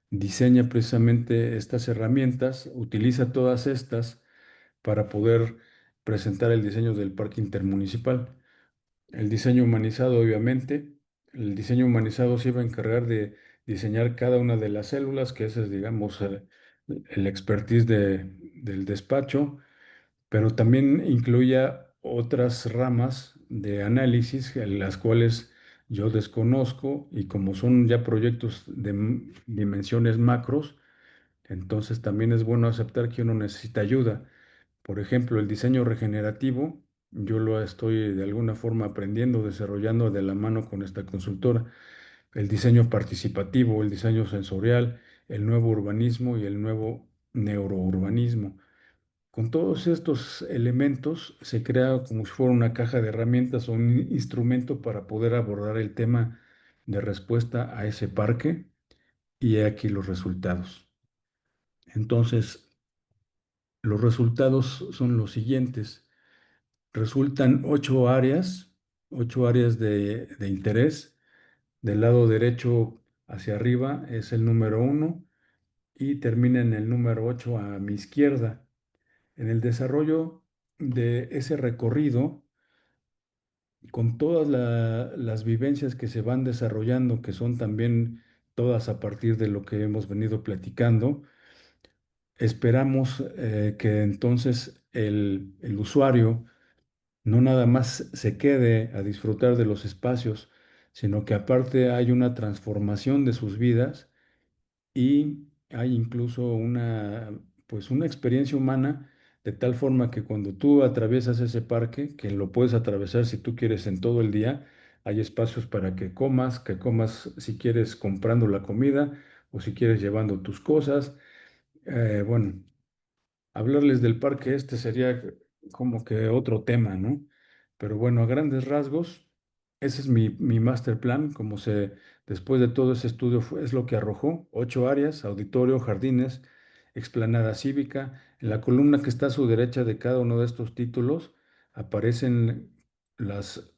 S2: diseña precisamente estas herramientas, utiliza todas estas para poder presentar el diseño del parque intermunicipal. El diseño humanizado, obviamente. El diseño humanizado se iba a encargar de diseñar cada una de las células, que ese es, digamos, el expertise del despacho, pero también incluía otras ramas de análisis, en las cuales yo desconozco, y como son ya proyectos de dimensiones macros, entonces también es bueno aceptar que uno necesita ayuda. Por ejemplo, el diseño regenerativo, yo lo estoy de alguna forma aprendiendo, desarrollando de la mano con esta consultora. El diseño participativo, el diseño sensorial, el nuevo urbanismo y el nuevo neurourbanismo. Con todos estos elementos se crea como si fuera una caja de herramientas o un instrumento para poder abordar el tema de respuesta a ese parque y he aquí los resultados. Entonces, los resultados son los siguientes. Resultan ocho áreas de interés. Del lado derecho hacia arriba es el número uno y termina en el número 8 a mi izquierda. En el desarrollo de ese recorrido, con todas las vivencias que se van desarrollando, que son también todas a partir de lo que hemos venido platicando, esperamos que entonces el usuario no nada más se quede a disfrutar de los espacios, sino que aparte hay una transformación de sus vidas y hay incluso pues una experiencia humana de tal forma que cuando tú atraviesas ese parque, que lo puedes atravesar si tú quieres en todo el día, hay espacios para que comas si quieres comprando la comida o si quieres llevando tus cosas. Bueno, hablarles del parque este sería como que otro tema, ¿no? Pero bueno, a grandes rasgos, ese es mi master plan, después de todo ese estudio es lo que arrojó, 8 áreas, auditorio, jardines, explanada cívica. En la columna que está a su derecha de cada uno de estos títulos aparecen las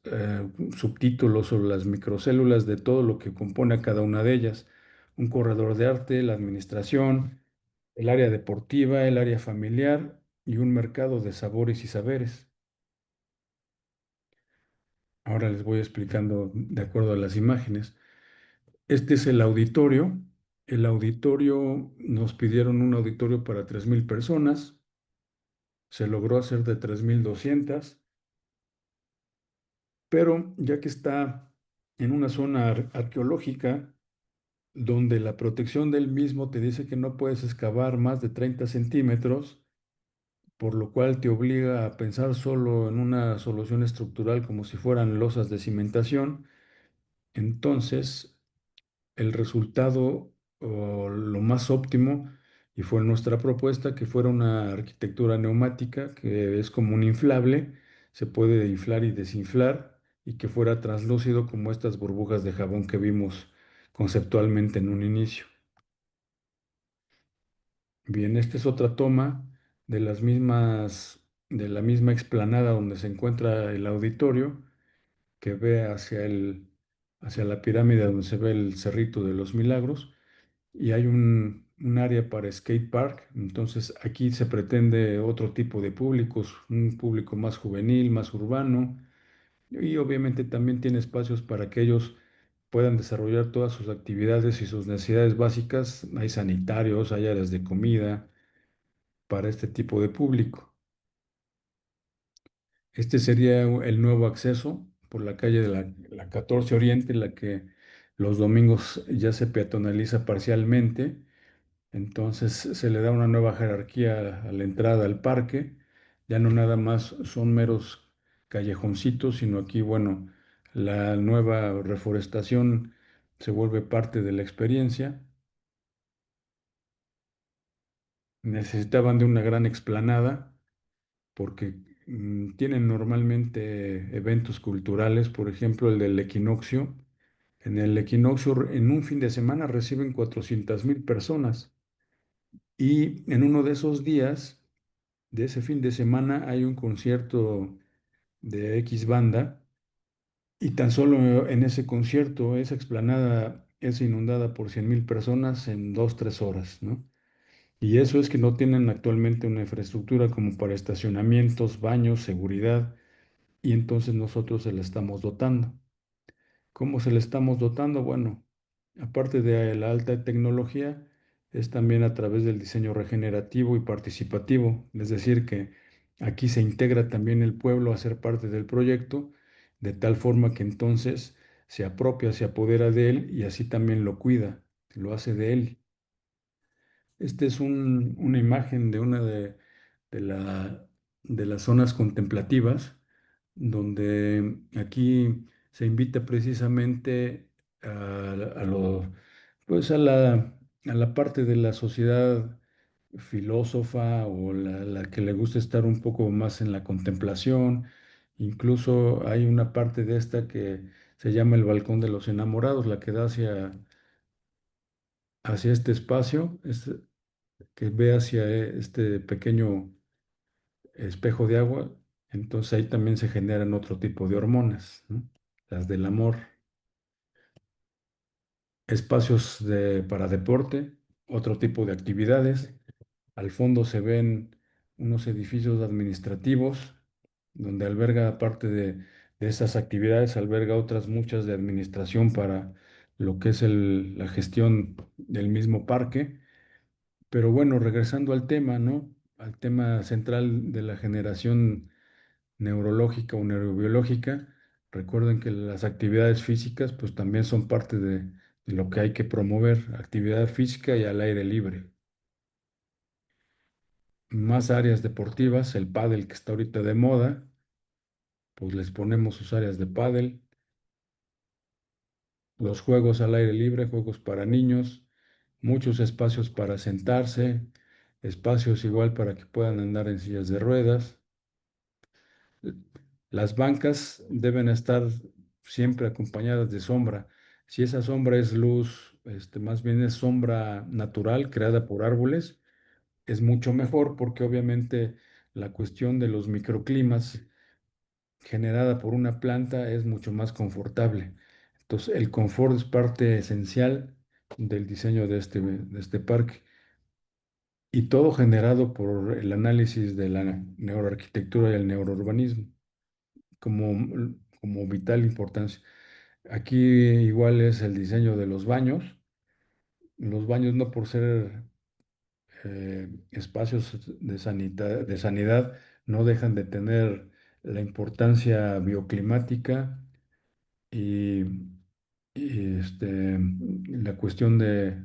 S2: subtítulos o las microcélulas de todo lo que compone a cada una de ellas. Un corredor de arte, la administración, el área deportiva, el área familiar y un mercado de sabores y saberes. Ahora les voy explicando de acuerdo a las imágenes. Este es el auditorio. El auditorio, nos pidieron un auditorio para 3,000 personas. Se logró hacer de 3,200, pero ya que está en una zona arqueológica, donde la protección del mismo te dice que no puedes excavar más de 30 centímetros, por lo cual te obliga a pensar solo en una solución estructural como si fueran losas de cimentación. Entonces, el resultado o lo más óptimo, y fue nuestra propuesta, que fuera una arquitectura neumática, que es como un inflable, se puede inflar y desinflar, y que fuera translúcido como estas burbujas de jabón que vimos conceptualmente en un inicio. Bien, esta es otra toma de la misma explanada donde se encuentra el auditorio, que ve hacia la pirámide donde se ve el Cerrito de los Milagros, y hay un área para skate park. Entonces aquí se pretende otro tipo de públicos, un público más juvenil, más urbano, y obviamente también tiene espacios para que ellos puedan desarrollar todas sus actividades y sus necesidades básicas. Hay sanitarios, hay áreas de comida para este tipo de público. Este sería el nuevo acceso por la calle de la 14 Oriente, la que los domingos ya se peatonaliza parcialmente. Entonces se le da una nueva jerarquía a la entrada al parque. Ya no nada más son meros callejoncitos, sino aquí, bueno, la nueva reforestación se vuelve parte de la experiencia. Necesitaban de una gran explanada porque tienen normalmente eventos culturales, por ejemplo, el del equinoccio. En el equinoccio, en un fin de semana, reciben 400,000 personas y en uno de esos días, de ese fin de semana, hay un concierto de X banda y tan solo en ese concierto, esa explanada es inundada por 100,000 personas en 2, 3 horas, ¿no? Y eso es que no tienen actualmente una infraestructura como para estacionamientos, baños, seguridad, y entonces nosotros se le estamos dotando. ¿Cómo se le estamos dotando? Bueno, aparte de la alta tecnología, es también a través del diseño regenerativo y participativo, es decir, que aquí se integra también el pueblo a ser parte del proyecto, de tal forma que entonces se apropia, se apodera de él y así también lo cuida, lo hace de él. Esta es una imagen de una de la de las zonas contemplativas, donde aquí se invita precisamente a pues a la parte de la sociedad filósofa o la que le gusta estar un poco más en la contemplación. Incluso hay una parte de esta que se llama el Balcón de los Enamorados, la que da hacia este espacio, que ve hacia este pequeño espejo de agua. Entonces ahí también se generan otro tipo de hormonas, ¿no? Las del amor. Espacios para deporte, otro tipo de actividades. Al fondo se ven unos edificios administrativos donde alberga, aparte de esas actividades, alberga otras muchas de administración para lo que es la gestión del mismo parque. Pero bueno, regresando al tema, ¿no? Al tema central de la generación neurológica o neurobiológica, recuerden que las actividades físicas pues también son parte de lo que hay que promover, actividad física y al aire libre. Más áreas deportivas, el pádel que está ahorita de moda, pues les ponemos sus áreas de pádel, los juegos al aire libre, juegos para niños, muchos espacios para sentarse, espacios igual para que puedan andar en sillas de ruedas. Las bancas deben estar siempre acompañadas de sombra. Si esa sombra es luz, más bien es sombra natural creada por árboles, es mucho mejor porque obviamente la cuestión de los microclimas generada por una planta es mucho más confortable. Entonces, el confort es parte esencial del diseño de este parque y todo generado por el análisis de la neuroarquitectura y el neurourbanismo como vital importancia. Aquí igual es el diseño de los baños. Los baños no por ser espacios de sanidad no dejan de tener la importancia bioclimática y, y la cuestión de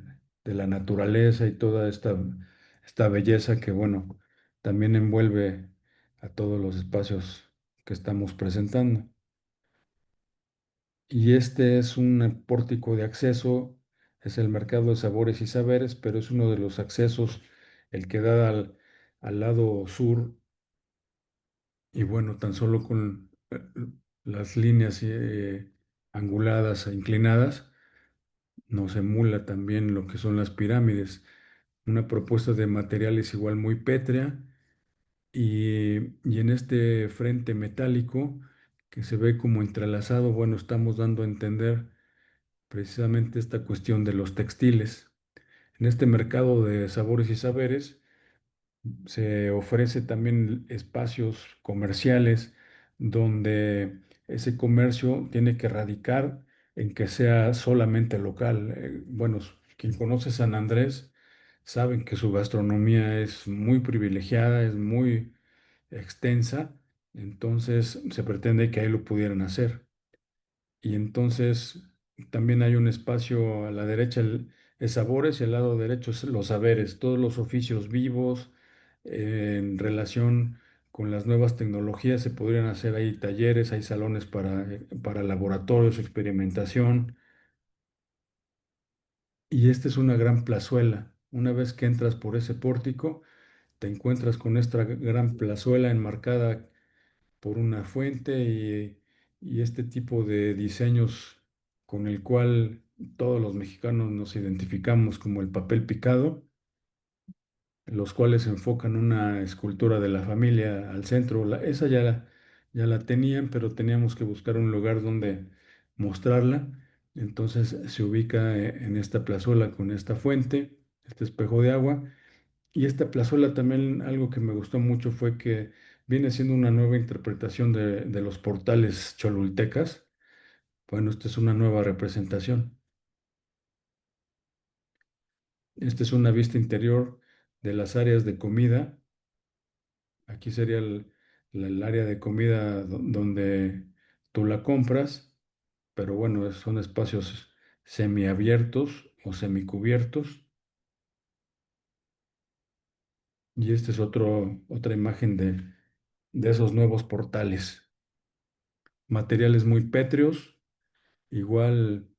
S2: la naturaleza y toda esta belleza que, bueno, también envuelve a todos los espacios que estamos presentando. Y este es un pórtico de acceso, es el mercado de sabores y saberes, pero es uno de los accesos, el que da al lado sur. Y bueno, tan solo con las líneas anguladas e inclinadas, nos emula también lo que son las pirámides. Una propuesta de materiales igual muy pétrea y en este frente metálico que se ve como entrelazado, bueno, estamos dando a entender precisamente esta cuestión de los textiles. En este mercado de sabores y saberes se ofrece también espacios comerciales donde ese comercio tiene que radicar en que sea solamente local. Bueno, quien conoce San Andrés saben que su gastronomía es muy privilegiada, es muy extensa, entonces se pretende que ahí lo pudieran hacer. Y entonces también hay un espacio a la derecha, es sabores, y al lado derecho es los saberes, todos los oficios vivos en relación con las nuevas tecnologías. Se podrían hacer ahí talleres, hay salones para laboratorios, experimentación. Y esta es una gran plazuela. Una vez que entras por ese pórtico, te encuentras con esta gran plazuela enmarcada por una fuente y este tipo de diseños con el cual todos los mexicanos nos identificamos como el papel picado, los cuales enfocan una escultura de la familia al centro. Esa ya la tenían, pero teníamos que buscar un lugar donde mostrarla. Entonces se ubica en esta plazuela con esta fuente, este espejo de agua. Y esta plazuela también algo que me gustó mucho fue que viene siendo una nueva interpretación de los portales cholultecas. Bueno, esta es una nueva representación. Esta es una vista interior de las áreas de comida. Aquí sería el área de comida donde tú la compras, pero bueno, son espacios semiabiertos o semicubiertos. Y esta es otra imagen de esos nuevos portales. Materiales muy pétreos, igual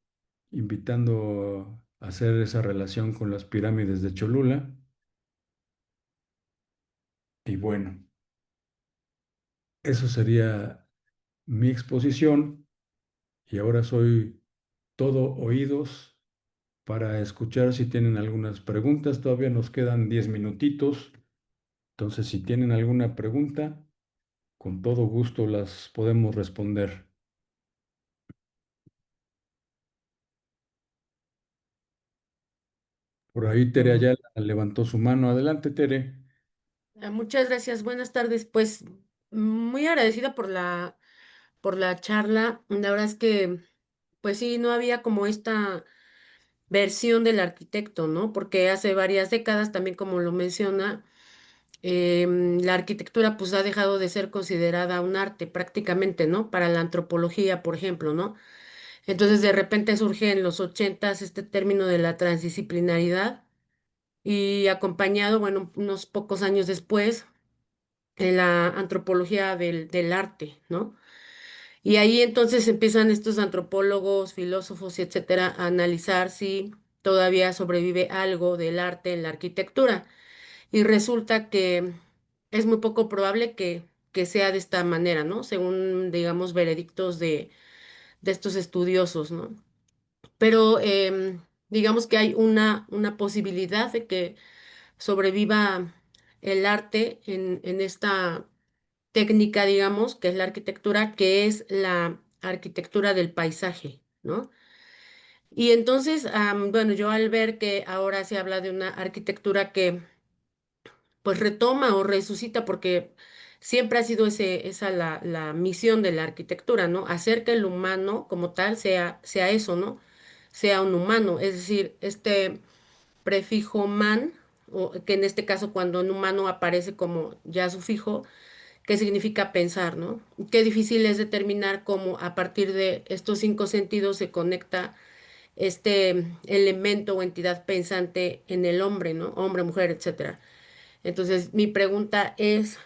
S2: invitando a hacer esa relación con las pirámides de Cholula. Y bueno, eso sería mi exposición y ahora soy todo oídos para escuchar si tienen algunas preguntas. Todavía nos quedan 10 minutitos, entonces si tienen alguna pregunta, con todo gusto las podemos responder. Por ahí Tere Ayala levantó su mano. Adelante, Tere.
S7: Muchas gracias, buenas tardes. Pues muy agradecida por la charla. La verdad es que, pues sí, no había como esta versión del arquitecto, ¿no? Porque hace varias décadas, también como lo menciona, la arquitectura pues ha dejado de ser considerada un arte prácticamente, ¿no? Para la antropología, por ejemplo, ¿no? Entonces de repente surge en los ochentas este término de la transdisciplinaridad y acompañado, bueno, unos pocos años después en la antropología del arte, ¿no? Y ahí entonces empiezan estos antropólogos, filósofos, y etcétera, a analizar si todavía sobrevive algo del arte en la arquitectura. Y resulta que es muy poco probable que sea de esta manera, ¿no? Según, digamos, veredictos de estos estudiosos, ¿no? Pero digamos que hay una posibilidad de que sobreviva el arte en esta técnica, digamos, que es la arquitectura, que es la arquitectura del paisaje, ¿no? Y entonces, bueno, yo al ver que ahora se habla de una arquitectura que pues retoma o resucita, porque siempre ha sido esa la misión de la arquitectura, ¿no? Hacer que el humano como tal sea eso, ¿no? Sea un humano, es decir, este prefijo man, o que en este caso cuando en humano aparece como ya sufijo, qué significa pensar, ¿no? Qué difícil es determinar cómo a partir de estos cinco sentidos se conecta este elemento o entidad pensante en el hombre, ¿no? Hombre, mujer, etcétera. Entonces, mi pregunta es,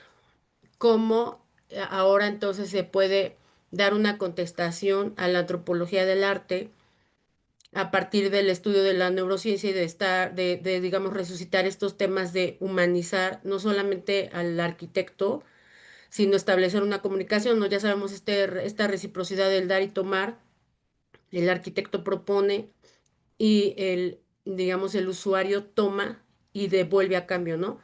S7: ¿cómo ahora entonces se puede dar una contestación a la antropología del arte a partir del estudio de la neurociencia y de estar, digamos, resucitar estos temas de humanizar no solamente al arquitecto, sino establecer una comunicación, ¿no? Ya sabemos esta reciprocidad del dar y tomar, el arquitecto propone y digamos, el usuario toma y devuelve a cambio, ¿no?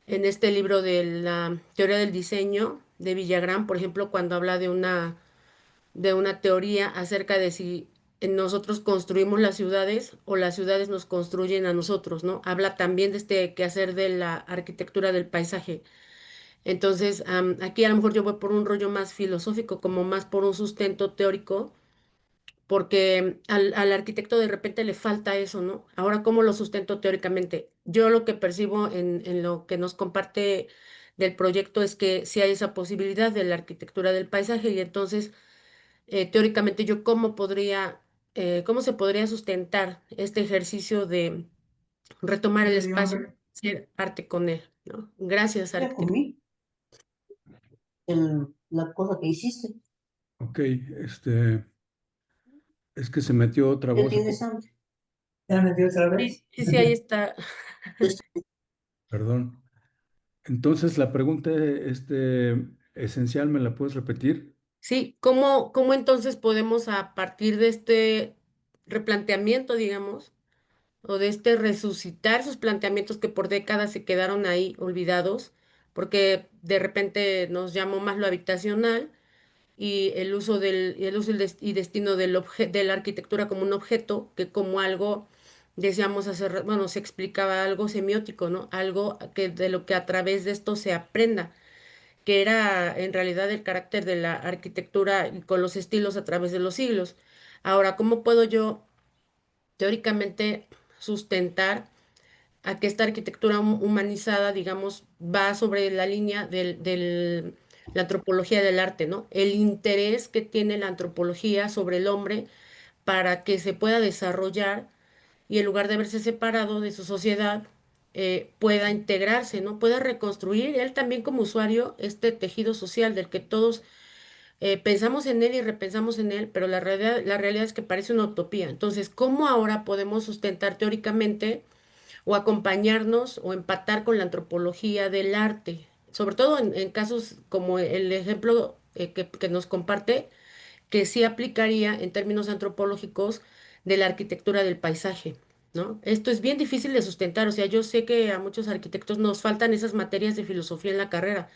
S7: En este libro de la teoría del diseño de Villagrán, por ejemplo, cuando habla de una teoría acerca de si nosotros construimos las ciudades o las ciudades nos construyen a nosotros, ¿no? Habla también de este quehacer de la arquitectura del paisaje. Entonces, aquí a lo mejor yo voy por un rollo más filosófico, como más por un sustento teórico, porque al arquitecto de repente le falta eso, ¿no? Ahora, ¿cómo lo sustento teóricamente? Yo lo que percibo en lo que nos comparte del proyecto es que sí hay esa posibilidad de la arquitectura del paisaje y entonces, teóricamente, yo cómo se podría sustentar este ejercicio de retomar el espacio, hacer arte con él, ¿no? Gracias,
S8: Ya
S7: arquitecto.
S8: comí la cosa que hiciste.
S2: Ok, es que se metió otra
S8: ¿Ya
S2: voz.
S8: tienes hambre? ¿Ya me dio otra
S7: Sí,
S8: vez?
S7: sí, sí, ahí está.
S2: Perdón. Entonces, la pregunta esencial, ¿me la puedes repetir?
S7: Sí, ¿cómo entonces podemos a partir de este replanteamiento, digamos, o de este resucitar esos planteamientos que por décadas se quedaron ahí olvidados, porque de repente nos llamó más lo habitacional y el uso y destino de la arquitectura como un objeto, que como algo, decíamos hacer, bueno, se explicaba algo semiótico, ¿no? Algo que de lo que a través de esto se aprenda que era en realidad el carácter de la arquitectura y con los estilos a través de los siglos. Ahora, ¿cómo puedo yo teóricamente sustentar a que esta arquitectura humanizada, digamos, va sobre la línea la antropología del arte, ¿no? El interés que tiene la antropología sobre el hombre para que se pueda desarrollar y en lugar de verse separado de su sociedad, pueda integrarse, ¿no? Pueda reconstruir él también como usuario este tejido social del que todos pensamos en él y repensamos en él, pero la realidad es que parece una utopía. Entonces, ¿cómo ahora podemos sustentar teóricamente o acompañarnos o empatar con la antropología del arte? Sobre todo en casos como el ejemplo que nos comparte, que sí aplicaría en términos antropológicos de la arquitectura del paisaje, ¿no? Esto es bien difícil de sustentar, o sea, yo sé que a muchos arquitectos nos faltan esas materias de filosofía en la carrera,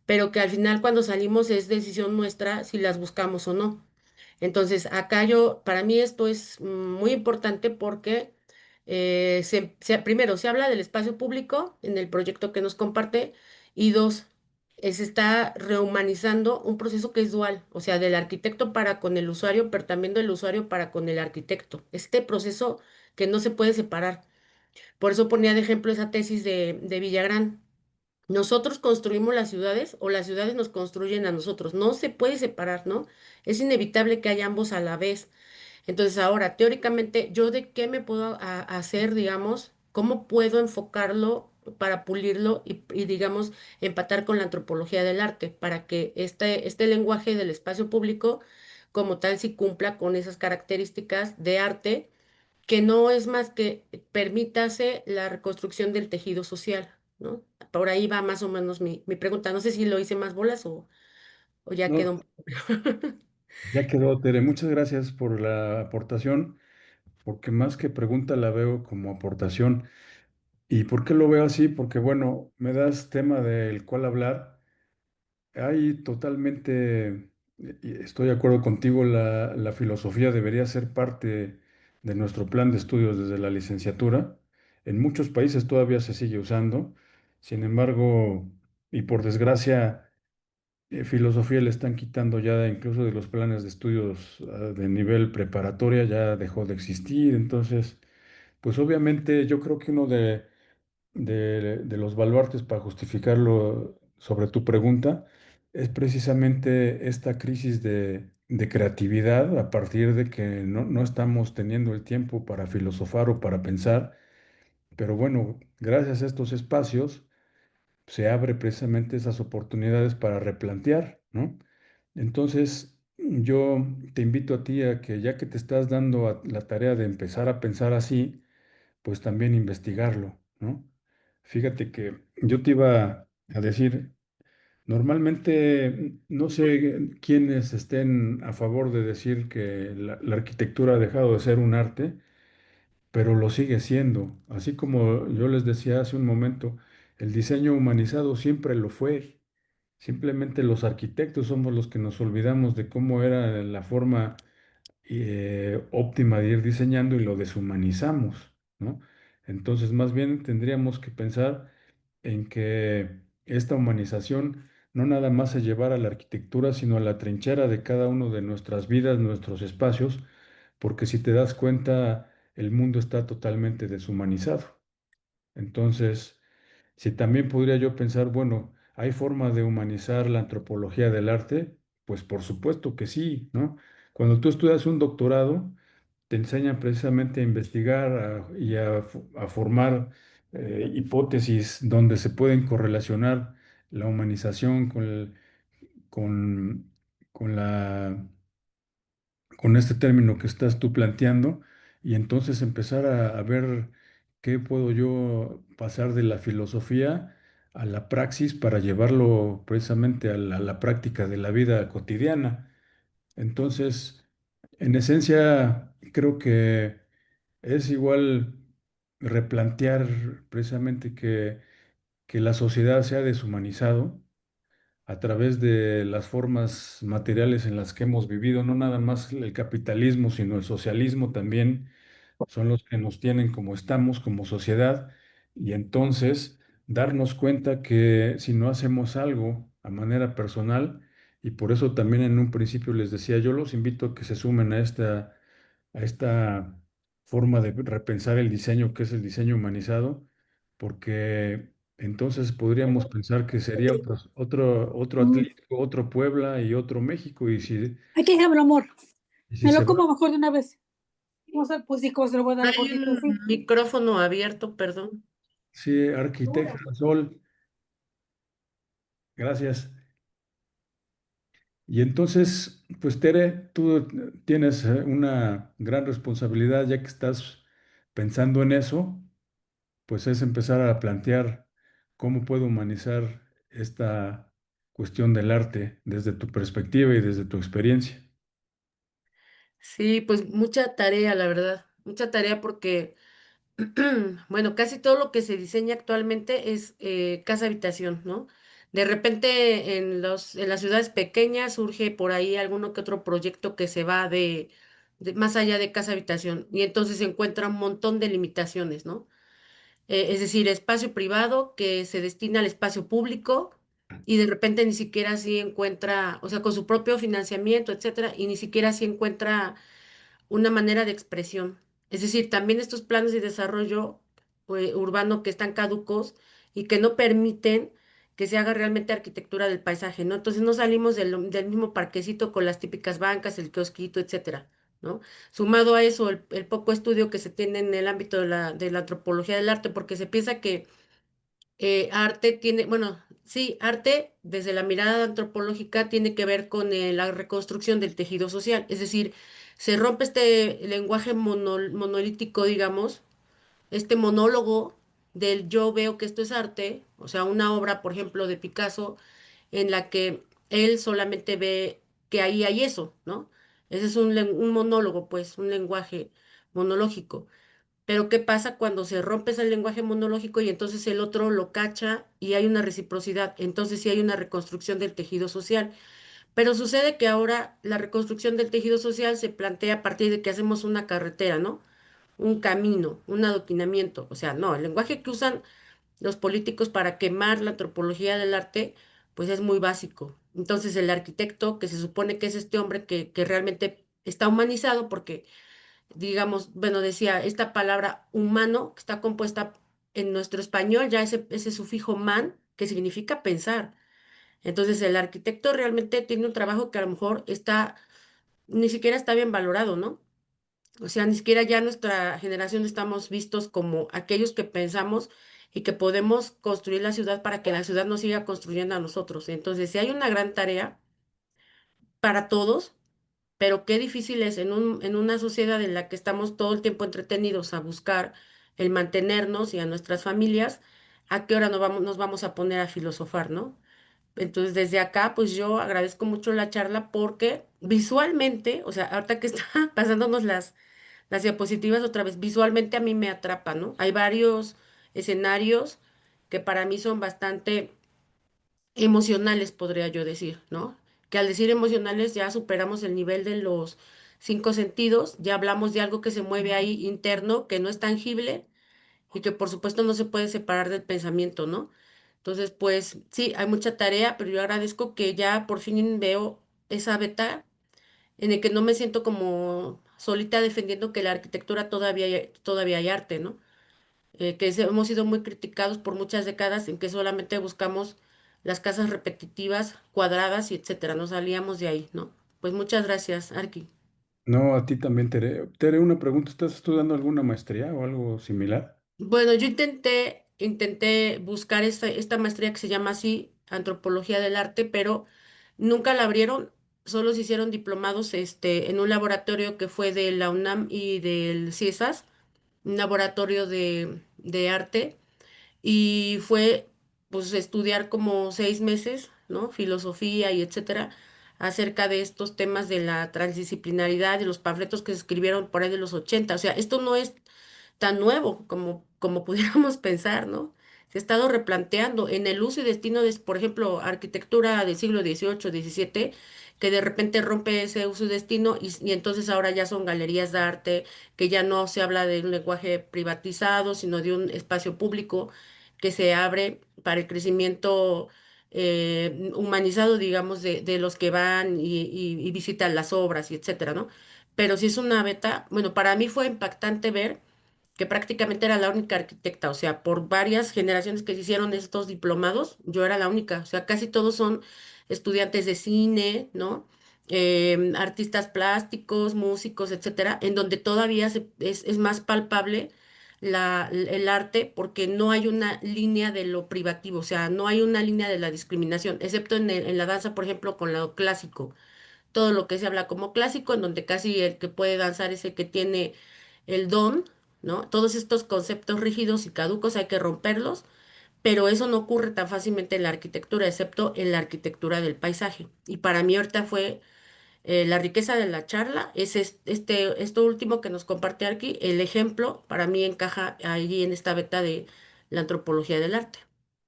S7: pero que al final cuando salimos es decisión nuestra si las buscamos o no. Entonces, acá para mí esto es muy importante porque primero, se habla del espacio público en el proyecto que nos comparte y dos, se está rehumanizando un proceso que es dual, o sea, del arquitecto para con el usuario, pero también del usuario para con el arquitecto. Este proceso que no se puede separar. Por eso ponía de ejemplo esa tesis de Villagrán. Nosotros construimos las ciudades o las ciudades nos construyen a nosotros. No se puede separar, ¿no? Es inevitable que haya ambos a la vez. Entonces, ahora, teóricamente, ¿yo de qué me puedo hacer, digamos? ¿Cómo puedo enfocarlo para pulirlo digamos, empatar con la antropología del arte para que este lenguaje del espacio público, como tal, sí cumpla con esas características de arte, que no es más que permítase la reconstrucción del tejido social, ¿no? Por ahí va más o menos mi pregunta. No sé si lo hice más bolas o ya
S2: No,
S7: quedó un poco.
S2: ya quedó, Tere. Muchas gracias por la aportación, porque más que pregunta la veo como aportación. ¿Y por qué lo veo así? Porque, bueno, me das tema del cual hablar. Hay totalmente, y estoy de acuerdo contigo, la filosofía debería ser parte de nuestro plan de estudios desde la licenciatura. En muchos países todavía se sigue usando. Sin embargo, y por desgracia, filosofía le están quitando ya incluso de los planes de estudios de nivel preparatoria, ya dejó de existir. Entonces, pues obviamente yo creo que uno de los baluartes para justificarlo sobre tu pregunta es precisamente esta crisis de creatividad a partir de que no estamos teniendo el tiempo para filosofar o para pensar, pero bueno, gracias a estos espacios se abre precisamente esas oportunidades para replantear, ¿no? Entonces, yo te invito a ti a que ya que te estás dando la tarea de empezar a pensar así, pues también investigarlo, ¿no? Fíjate que yo te iba a decir, normalmente no sé quiénes estén a favor de decir que la arquitectura ha dejado de ser un arte, pero lo sigue siendo. Así como yo les decía hace un momento, el diseño humanizado siempre lo fue. Simplemente los arquitectos somos los que nos olvidamos de cómo era la forma óptima de ir diseñando y lo deshumanizamos, ¿no? Entonces, más bien tendríamos que pensar en que esta humanización no nada más se llevara a la arquitectura, sino a la trinchera de cada uno de nuestras vidas, nuestros espacios, porque si te das cuenta, el mundo está totalmente deshumanizado. Entonces, si también podría yo pensar, bueno, ¿hay forma de humanizar la antropología del arte? Pues por supuesto que sí, ¿no? Cuando tú estudias un doctorado, te enseñan precisamente a investigar a formar hipótesis donde se pueden correlacionar la humanización con, con con este término que estás tú planteando y entonces empezar a ver qué puedo yo pasar de la filosofía a la praxis para llevarlo precisamente a la práctica de la vida cotidiana. Entonces, en esencia, creo que es igual replantear precisamente que la sociedad se ha deshumanizado a través de las formas materiales en las que hemos vivido, no nada más el capitalismo, sino el socialismo también son los que nos tienen como estamos, como sociedad, y entonces darnos cuenta que si no hacemos algo a manera personal, y por eso también en un principio les decía, yo los invito a que se sumen a esta forma de repensar el diseño, que es el diseño humanizado, porque entonces podríamos pensar que sería otro Atlético, otro Puebla y otro México,
S8: Hay que dejarlo, amor.
S2: y si
S8: Me
S2: se
S8: lo
S2: va.
S8: como mejor de una vez. Vamos a, pues sí, como se lo voy a dar a
S7: Hay
S8: gordito,
S7: un
S8: sí.
S7: micrófono abierto, perdón.
S2: Sí, arquitecta Sol, gracias. Y entonces, pues Tere, tú tienes una gran responsabilidad ya que estás pensando en eso, pues es empezar a plantear cómo puedo humanizar esta cuestión del arte desde tu perspectiva y desde tu experiencia.
S7: Sí, pues mucha tarea, la verdad, mucha tarea porque, bueno, casi todo lo que se diseña actualmente es casa habitación, ¿no? De repente en las ciudades pequeñas surge por ahí alguno que otro proyecto que se va más allá de casa habitación y entonces se encuentra un montón de limitaciones, ¿no? Es decir, espacio privado que se destina al espacio público y de repente ni siquiera así encuentra, o sea, con su propio financiamiento, etcétera, y ni siquiera así encuentra una manera de expresión. Es decir, también estos planes de desarrollo urbano que están caducos y que no permiten que se haga realmente arquitectura del paisaje, ¿no? Entonces no salimos del mismo parquecito con las típicas bancas, el kiosquito, etcétera, ¿no? Sumado a eso, el poco estudio que se tiene en el ámbito de la antropología del arte, porque se piensa que arte tiene, bueno, sí, arte desde la mirada antropológica tiene que ver con la reconstrucción del tejido social, es decir, se rompe este lenguaje monolítico, digamos, este monólogo del yo veo que esto es arte, o sea, una obra, por ejemplo, de Picasso, en la que él solamente ve que ahí hay eso, ¿no? Ese es un monólogo, pues, un lenguaje monológico. Pero ¿qué pasa cuando se rompe ese lenguaje monológico y entonces el otro lo cacha y hay una reciprocidad? Entonces sí hay una reconstrucción del tejido social. Pero sucede que ahora la reconstrucción del tejido social se plantea a partir de que hacemos una carretera, ¿no? Un camino, un adoquinamiento. O sea, no, el lenguaje que usan los políticos para quemar la antropología del arte, pues es muy básico. Entonces el arquitecto, que se supone que es este hombre que realmente está humanizado porque digamos, bueno, decía, esta palabra humano, que está compuesta en nuestro español, ya ese sufijo man, que significa pensar. Entonces, el arquitecto realmente tiene un trabajo que a lo mejor ni siquiera está bien valorado, ¿no? O sea, ni siquiera ya nuestra generación estamos vistos como aquellos que pensamos y que podemos construir la ciudad para que la ciudad nos siga construyendo a nosotros. Entonces, si hay una gran tarea para todos, pero qué difícil es en una sociedad en la que estamos todo el tiempo entretenidos a buscar el mantenernos y a nuestras familias, ¿a qué hora nos vamos a poner a filosofar, ¿no? Entonces, desde acá, pues yo agradezco mucho la charla porque visualmente, o sea, ahorita que está pasándonos las diapositivas otra vez, visualmente a mí me atrapa, ¿no? Hay varios escenarios que para mí son bastante emocionales, podría yo decir, ¿no? Que al decir emocionales ya superamos el nivel de los cinco sentidos, ya hablamos de algo que se mueve ahí interno, que no es tangible y que por supuesto no se puede separar del pensamiento, ¿no? Entonces, pues sí, hay mucha tarea, pero yo agradezco que ya por fin veo esa beta en el que no me siento como solita defendiendo que la arquitectura todavía hay arte, ¿no? Hemos sido muy criticados por muchas décadas en que solamente buscamos las casas repetitivas, cuadradas y etcétera. No salíamos de ahí, ¿no? Pues muchas gracias, Arqui.
S2: No, a ti también, Tere. Tere, una pregunta, ¿estás estudiando alguna maestría o algo similar?
S7: Bueno, yo intenté buscar esta maestría que se llama así, Antropología del Arte, pero nunca la abrieron, solo se hicieron diplomados en un laboratorio que fue de la UNAM y del CIESAS, un laboratorio de arte. Y fue pues estudiar como 6 meses, ¿no? Filosofía y etcétera, acerca de estos temas de la transdisciplinaridad y los panfletos que se escribieron por ahí de los 80. O sea, esto no es tan nuevo como pudiéramos pensar, ¿no? Se ha estado replanteando en el uso y destino de, por ejemplo, arquitectura del siglo XVIII, XVII, que de repente rompe ese uso y destino y entonces ahora ya son galerías de arte, que ya no se habla de un lenguaje privatizado, sino de un espacio público que se abre para el crecimiento humanizado, digamos, de los que van y visitan las obras y etcétera, ¿no? Pero si es una beta, bueno, para mí fue impactante ver que prácticamente era la única arquitecta, o sea, por varias generaciones que se hicieron estos diplomados, yo era la única, o sea, casi todos son estudiantes de cine, ¿no? Artistas plásticos, músicos, etcétera, en donde todavía es más palpable el arte porque no hay una línea de lo privativo, o sea, no hay una línea de la discriminación, excepto en la danza, por ejemplo, con lo clásico. Todo lo que se habla como clásico, en donde casi el que puede danzar es el que tiene el don, ¿no? Todos estos conceptos rígidos y caducos hay que romperlos, pero eso no ocurre tan fácilmente en la arquitectura, excepto en la arquitectura del paisaje. Y para mí ahorita fue la riqueza de la charla, es esto último que nos comparte aquí, el ejemplo para mí encaja ahí en esta beta de la antropología del arte,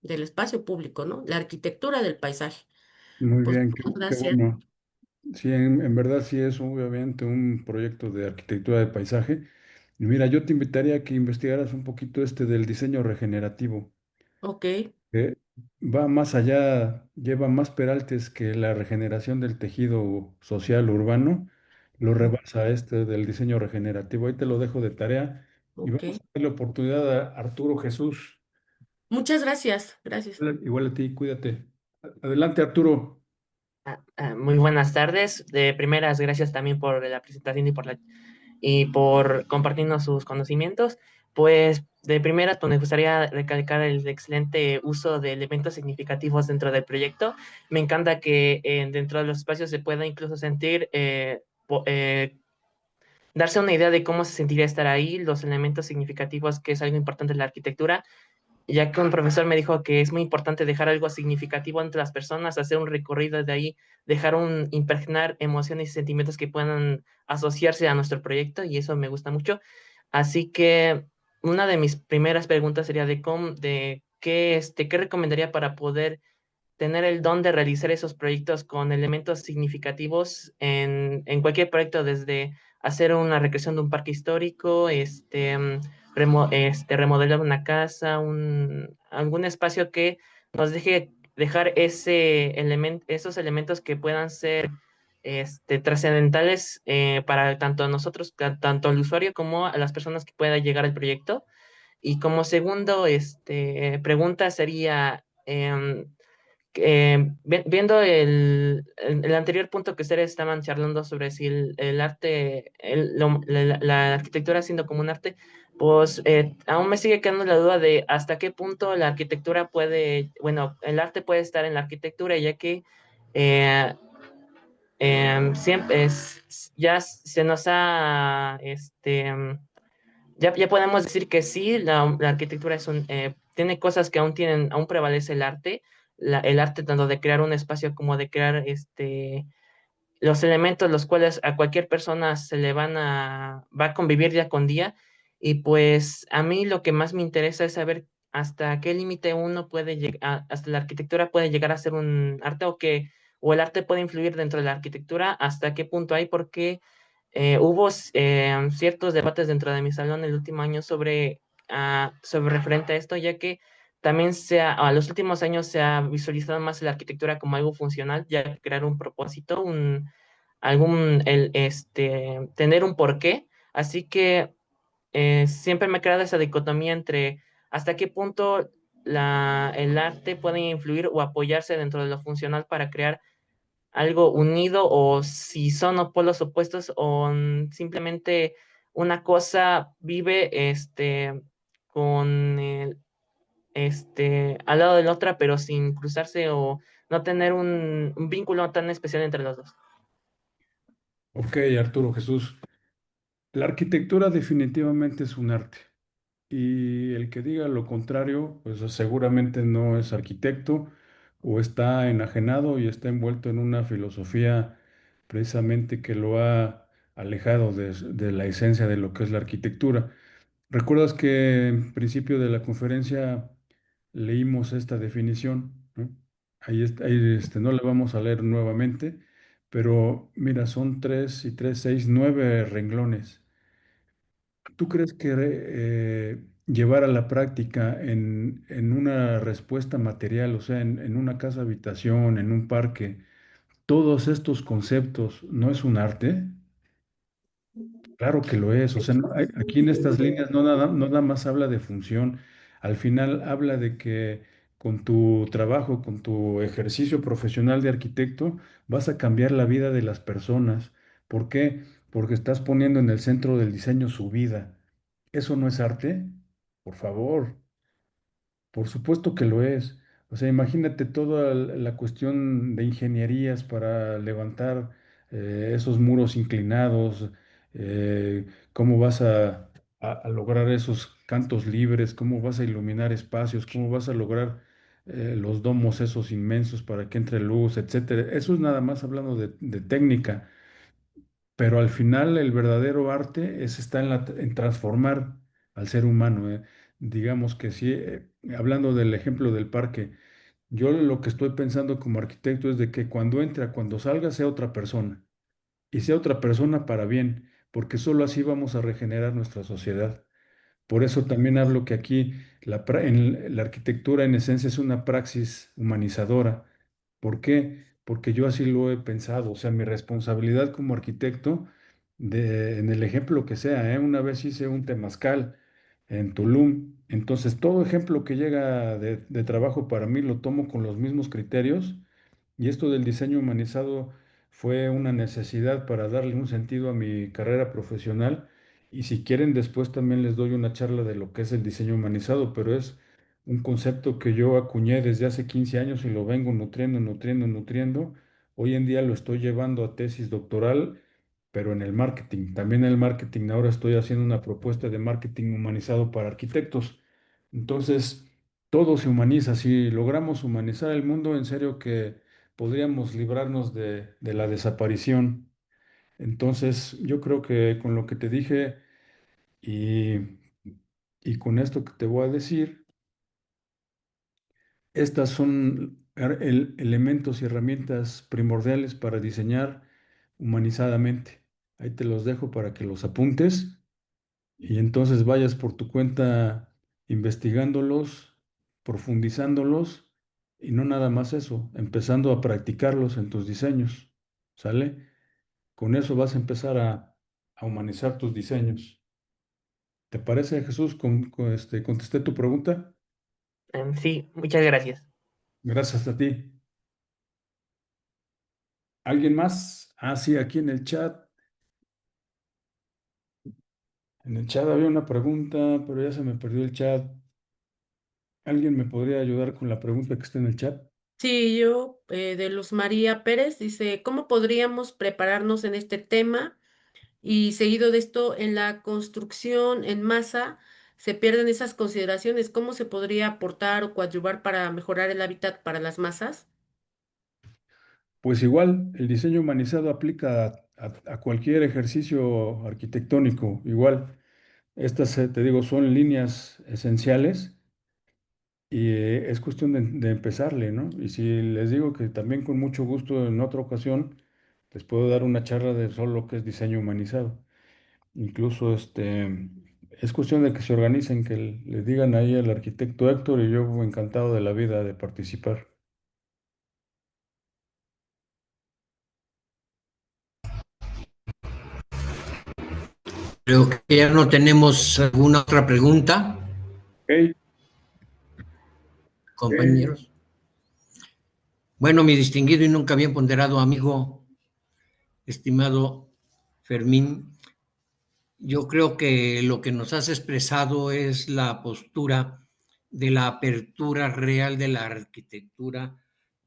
S7: del espacio público, ¿no? La arquitectura del paisaje.
S2: Muy
S7: Pues
S2: bien,
S7: muchas
S2: qué
S7: gracias.
S2: bueno. Sí, en verdad sí es obviamente un proyecto de arquitectura de paisaje. Y mira, yo te invitaría a que investigaras un poquito este del diseño regenerativo,
S7: Ok,
S2: que va más allá, lleva más peraltes que la regeneración del tejido social urbano, lo
S7: ujú,
S2: rebasa este del diseño regenerativo. Ahí te lo dejo de tarea y
S7: ok.
S2: vamos a darle oportunidad a Arturo Jesús.
S7: Muchas gracias, gracias.
S2: Igual a ti, cuídate. Adelante, Arturo.
S4: Muy buenas tardes. De primeras, gracias también por la presentación y por compartirnos sus conocimientos. Pues de primeras, pues me gustaría recalcar el excelente uso de elementos significativos dentro del proyecto. Me encanta que dentro de los espacios se pueda incluso sentir, darse una idea de cómo se sentiría estar ahí, los elementos significativos, que es algo importante en la arquitectura, ya que un profesor me dijo que es muy importante dejar algo significativo entre las personas, hacer un recorrido de ahí, impregnar emociones y sentimientos que puedan asociarse a nuestro proyecto, y eso me gusta mucho. Así que una de mis primeras preguntas sería de qué, qué recomendaría para poder tener el don de realizar esos proyectos con elementos significativos en cualquier proyecto, desde hacer una recreación de un parque histórico, remodelar una casa, algún espacio que nos deje dejar esos elementos que puedan ser trascendentales, para tanto nosotros, tanto al usuario como a las personas que puedan llegar al proyecto. Y como segundo, pregunta sería, viendo el anterior punto que ustedes estaban charlando sobre si el arte, la arquitectura siendo como un arte, pues aún me sigue quedando la duda de hasta qué punto la arquitectura bueno, el arte puede estar en la arquitectura, ya que eh, siempre ya se nos ha, ya podemos decir que sí, la arquitectura tiene cosas que aún prevalece el arte, el arte tanto de crear un espacio como de crear los elementos los cuales a cualquier persona va a convivir día con día. Y pues a mí lo que más me interesa es saber hasta qué límite uno puede llegar, hasta la arquitectura puede llegar a ser un arte, o el arte puede influir dentro de la arquitectura, hasta qué punto hay, porque hubo ciertos debates dentro de mi salón el último año sobre referente a esto, ya que también a los últimos años se ha visualizado más la arquitectura como algo funcional, ya crear un propósito, tener un porqué. Así que siempre me ha creado esa dicotomía entre hasta qué punto el arte puede influir o apoyarse dentro de lo funcional para crear algo unido, o si son polos opuestos, o simplemente una cosa vive con al lado de la otra, pero sin cruzarse o no tener un vínculo tan especial entre los dos.
S2: Ok, Arturo Jesús. La arquitectura definitivamente es un arte. Y el que diga lo contrario, pues seguramente no es arquitecto o está enajenado y está envuelto en una filosofía precisamente que lo ha alejado de la esencia de lo que es la arquitectura. ¿Recuerdas que en principio de la conferencia leímos esta definición? ¿No? No la vamos a leer nuevamente, pero mira, son 3 y 3, 6, 9 renglones. ¿Tú crees que llevar a la práctica en una respuesta material, o sea, en una casa habitación, en un parque, todos estos conceptos no es un arte? Claro que lo es. O sea, aquí en estas líneas no nada más habla de función. Al final habla de que con tu trabajo, con tu ejercicio profesional de arquitecto, vas a cambiar la vida de las personas. ¿Por qué? Porque estás poniendo en el centro del diseño su vida. ¿Eso no es arte? Por favor. Por supuesto que lo es. O sea, imagínate toda la cuestión de ingenierías para levantar esos muros inclinados, cómo vas a lograr esos cantos libres, cómo vas a iluminar espacios, cómo vas a lograr los domos esos inmensos para que entre luz, etcétera. Eso es nada más hablando de técnica, pero al final el verdadero arte está en transformar al ser humano. Digamos que sí, hablando del ejemplo del parque, yo lo que estoy pensando como arquitecto es de que cuando salga, sea otra persona, y sea otra persona para bien, porque solo así vamos a regenerar nuestra sociedad. Por eso también hablo que aquí la arquitectura en esencia es una praxis humanizadora. ¿Por qué? Porque yo así lo he pensado. O sea, mi responsabilidad como arquitecto, en el ejemplo que sea, ¿eh? Una vez hice un temazcal en Tulum. Entonces, todo ejemplo que llega de trabajo para mí lo tomo con los mismos criterios. Y esto del diseño humanizado fue una necesidad para darle un sentido a mi carrera profesional, y si quieren, después también les doy una charla de lo que es el diseño humanizado, pero es un concepto que yo acuñé desde hace 15 años y lo vengo nutriendo, nutriendo, nutriendo. Hoy en día lo estoy llevando a tesis doctoral, pero en el marketing. También en el marketing ahora estoy haciendo una propuesta de marketing humanizado para arquitectos. Entonces, todo se humaniza. Si logramos humanizar el mundo, en serio que podríamos librarnos de la desaparición. Entonces, yo creo que con lo que te dije y, y con esto que te voy a decir, estas son elementos y herramientas primordiales para diseñar humanizadamente. Ahí te los dejo para que los apuntes y entonces vayas por tu cuenta investigándolos, profundizándolos, y no nada más eso, empezando a practicarlos en tus diseños. ¿Sale? Con eso vas a empezar a humanizar tus diseños. ¿Te parece, Jesús? ¿Contesté tu pregunta?
S4: Sí, muchas gracias.
S2: Gracias a ti. ¿Alguien más? Ah, sí, aquí en el chat. En el chat había una pregunta, pero ya se me perdió el chat. ¿Alguien me podría ayudar con la pregunta que está en el chat?
S7: Sí, yo, de Luz María Pérez, dice, ¿cómo podríamos prepararnos en este tema? Y seguido de esto, en la construcción en masa, se pierden esas consideraciones. ¿Cómo se podría aportar o coadyuvar para mejorar el hábitat para las masas?
S2: Pues igual, el diseño humanizado aplica a cualquier ejercicio arquitectónico. Igual, estas, te digo, son líneas esenciales. Y es cuestión de empezarle, ¿no? Y si les digo que también con mucho gusto en otra ocasión les puedo dar una charla de solo lo que es diseño humanizado. Incluso es cuestión de que se organicen, que le digan ahí al arquitecto Héctor, y yo encantado de la vida de participar.
S1: Creo que ya no tenemos alguna otra pregunta,
S2: Ok,
S1: compañeros. Bueno, mi distinguido y nunca bien ponderado amigo, estimado Fermín, yo creo que lo que nos has expresado es la postura de la apertura real de la arquitectura,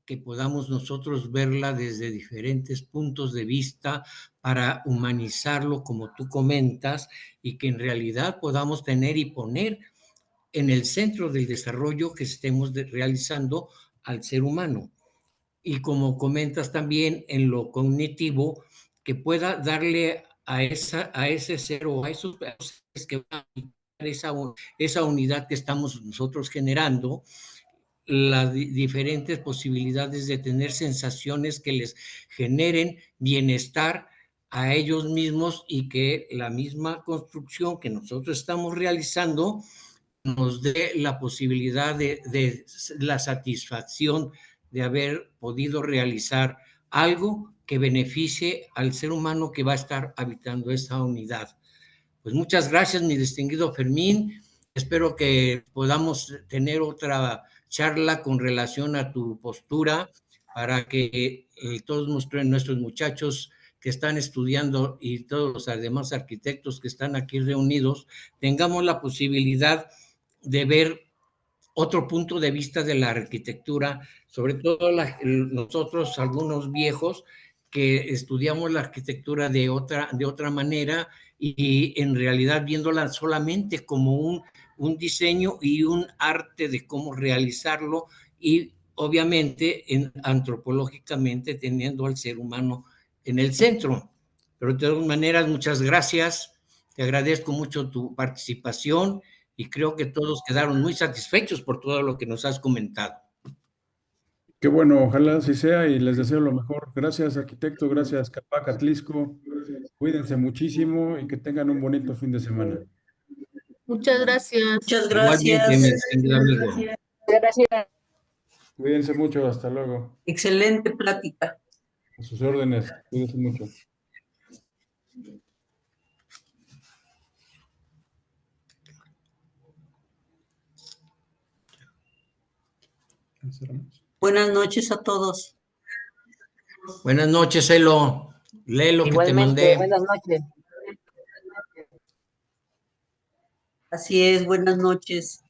S1: que podamos nosotros verla desde diferentes puntos de vista para humanizarlo, como tú comentas, y que en realidad podamos tener y poner en el centro del desarrollo que estemos realizando al ser humano. Y como comentas también en lo cognitivo, que pueda darle a ese ser o a esos seres que van a habitar esa unidad que estamos nosotros generando, las diferentes posibilidades de tener sensaciones que les generen bienestar a ellos mismos, y que la misma construcción que nosotros estamos realizando nos dé la posibilidad de la satisfacción de haber podido realizar algo que beneficie al ser humano que va a estar habitando esta unidad. Pues muchas gracias, mi distinguido Fermín. Espero que podamos tener otra charla con relación a tu postura, para que todos nuestros muchachos que están estudiando y todos los demás arquitectos que están aquí reunidos tengamos la posibilidad de ver otro punto de vista de la arquitectura, sobre todo nosotros, algunos viejos, que estudiamos la arquitectura de otra manera y en realidad viéndola solamente como un diseño y un arte de cómo realizarlo y obviamente antropológicamente teniendo al ser humano en el centro. Pero de todas maneras, muchas gracias, te agradezco mucho tu participación y creo que todos quedaron muy satisfechos por todo lo que nos has comentado.
S2: Qué bueno, ojalá así sea y les deseo lo mejor. Gracias, arquitecto, gracias, Capac Atlisco. Cuídense muchísimo y que tengan un bonito fin de semana.
S7: Muchas gracias.
S8: Muchas
S1: Igualmente, mi
S8: gracias.
S1: distinguido amigo.
S4: Gracias.
S2: Cuídense mucho, hasta luego.
S8: Excelente plática.
S2: A sus órdenes, cuídense mucho.
S8: Buenas noches a todos.
S1: Buenas noches, Elo. Lee lo que te
S4: Igualmente,
S1: mandé.
S4: buenas noches.
S8: Así es, buenas noches.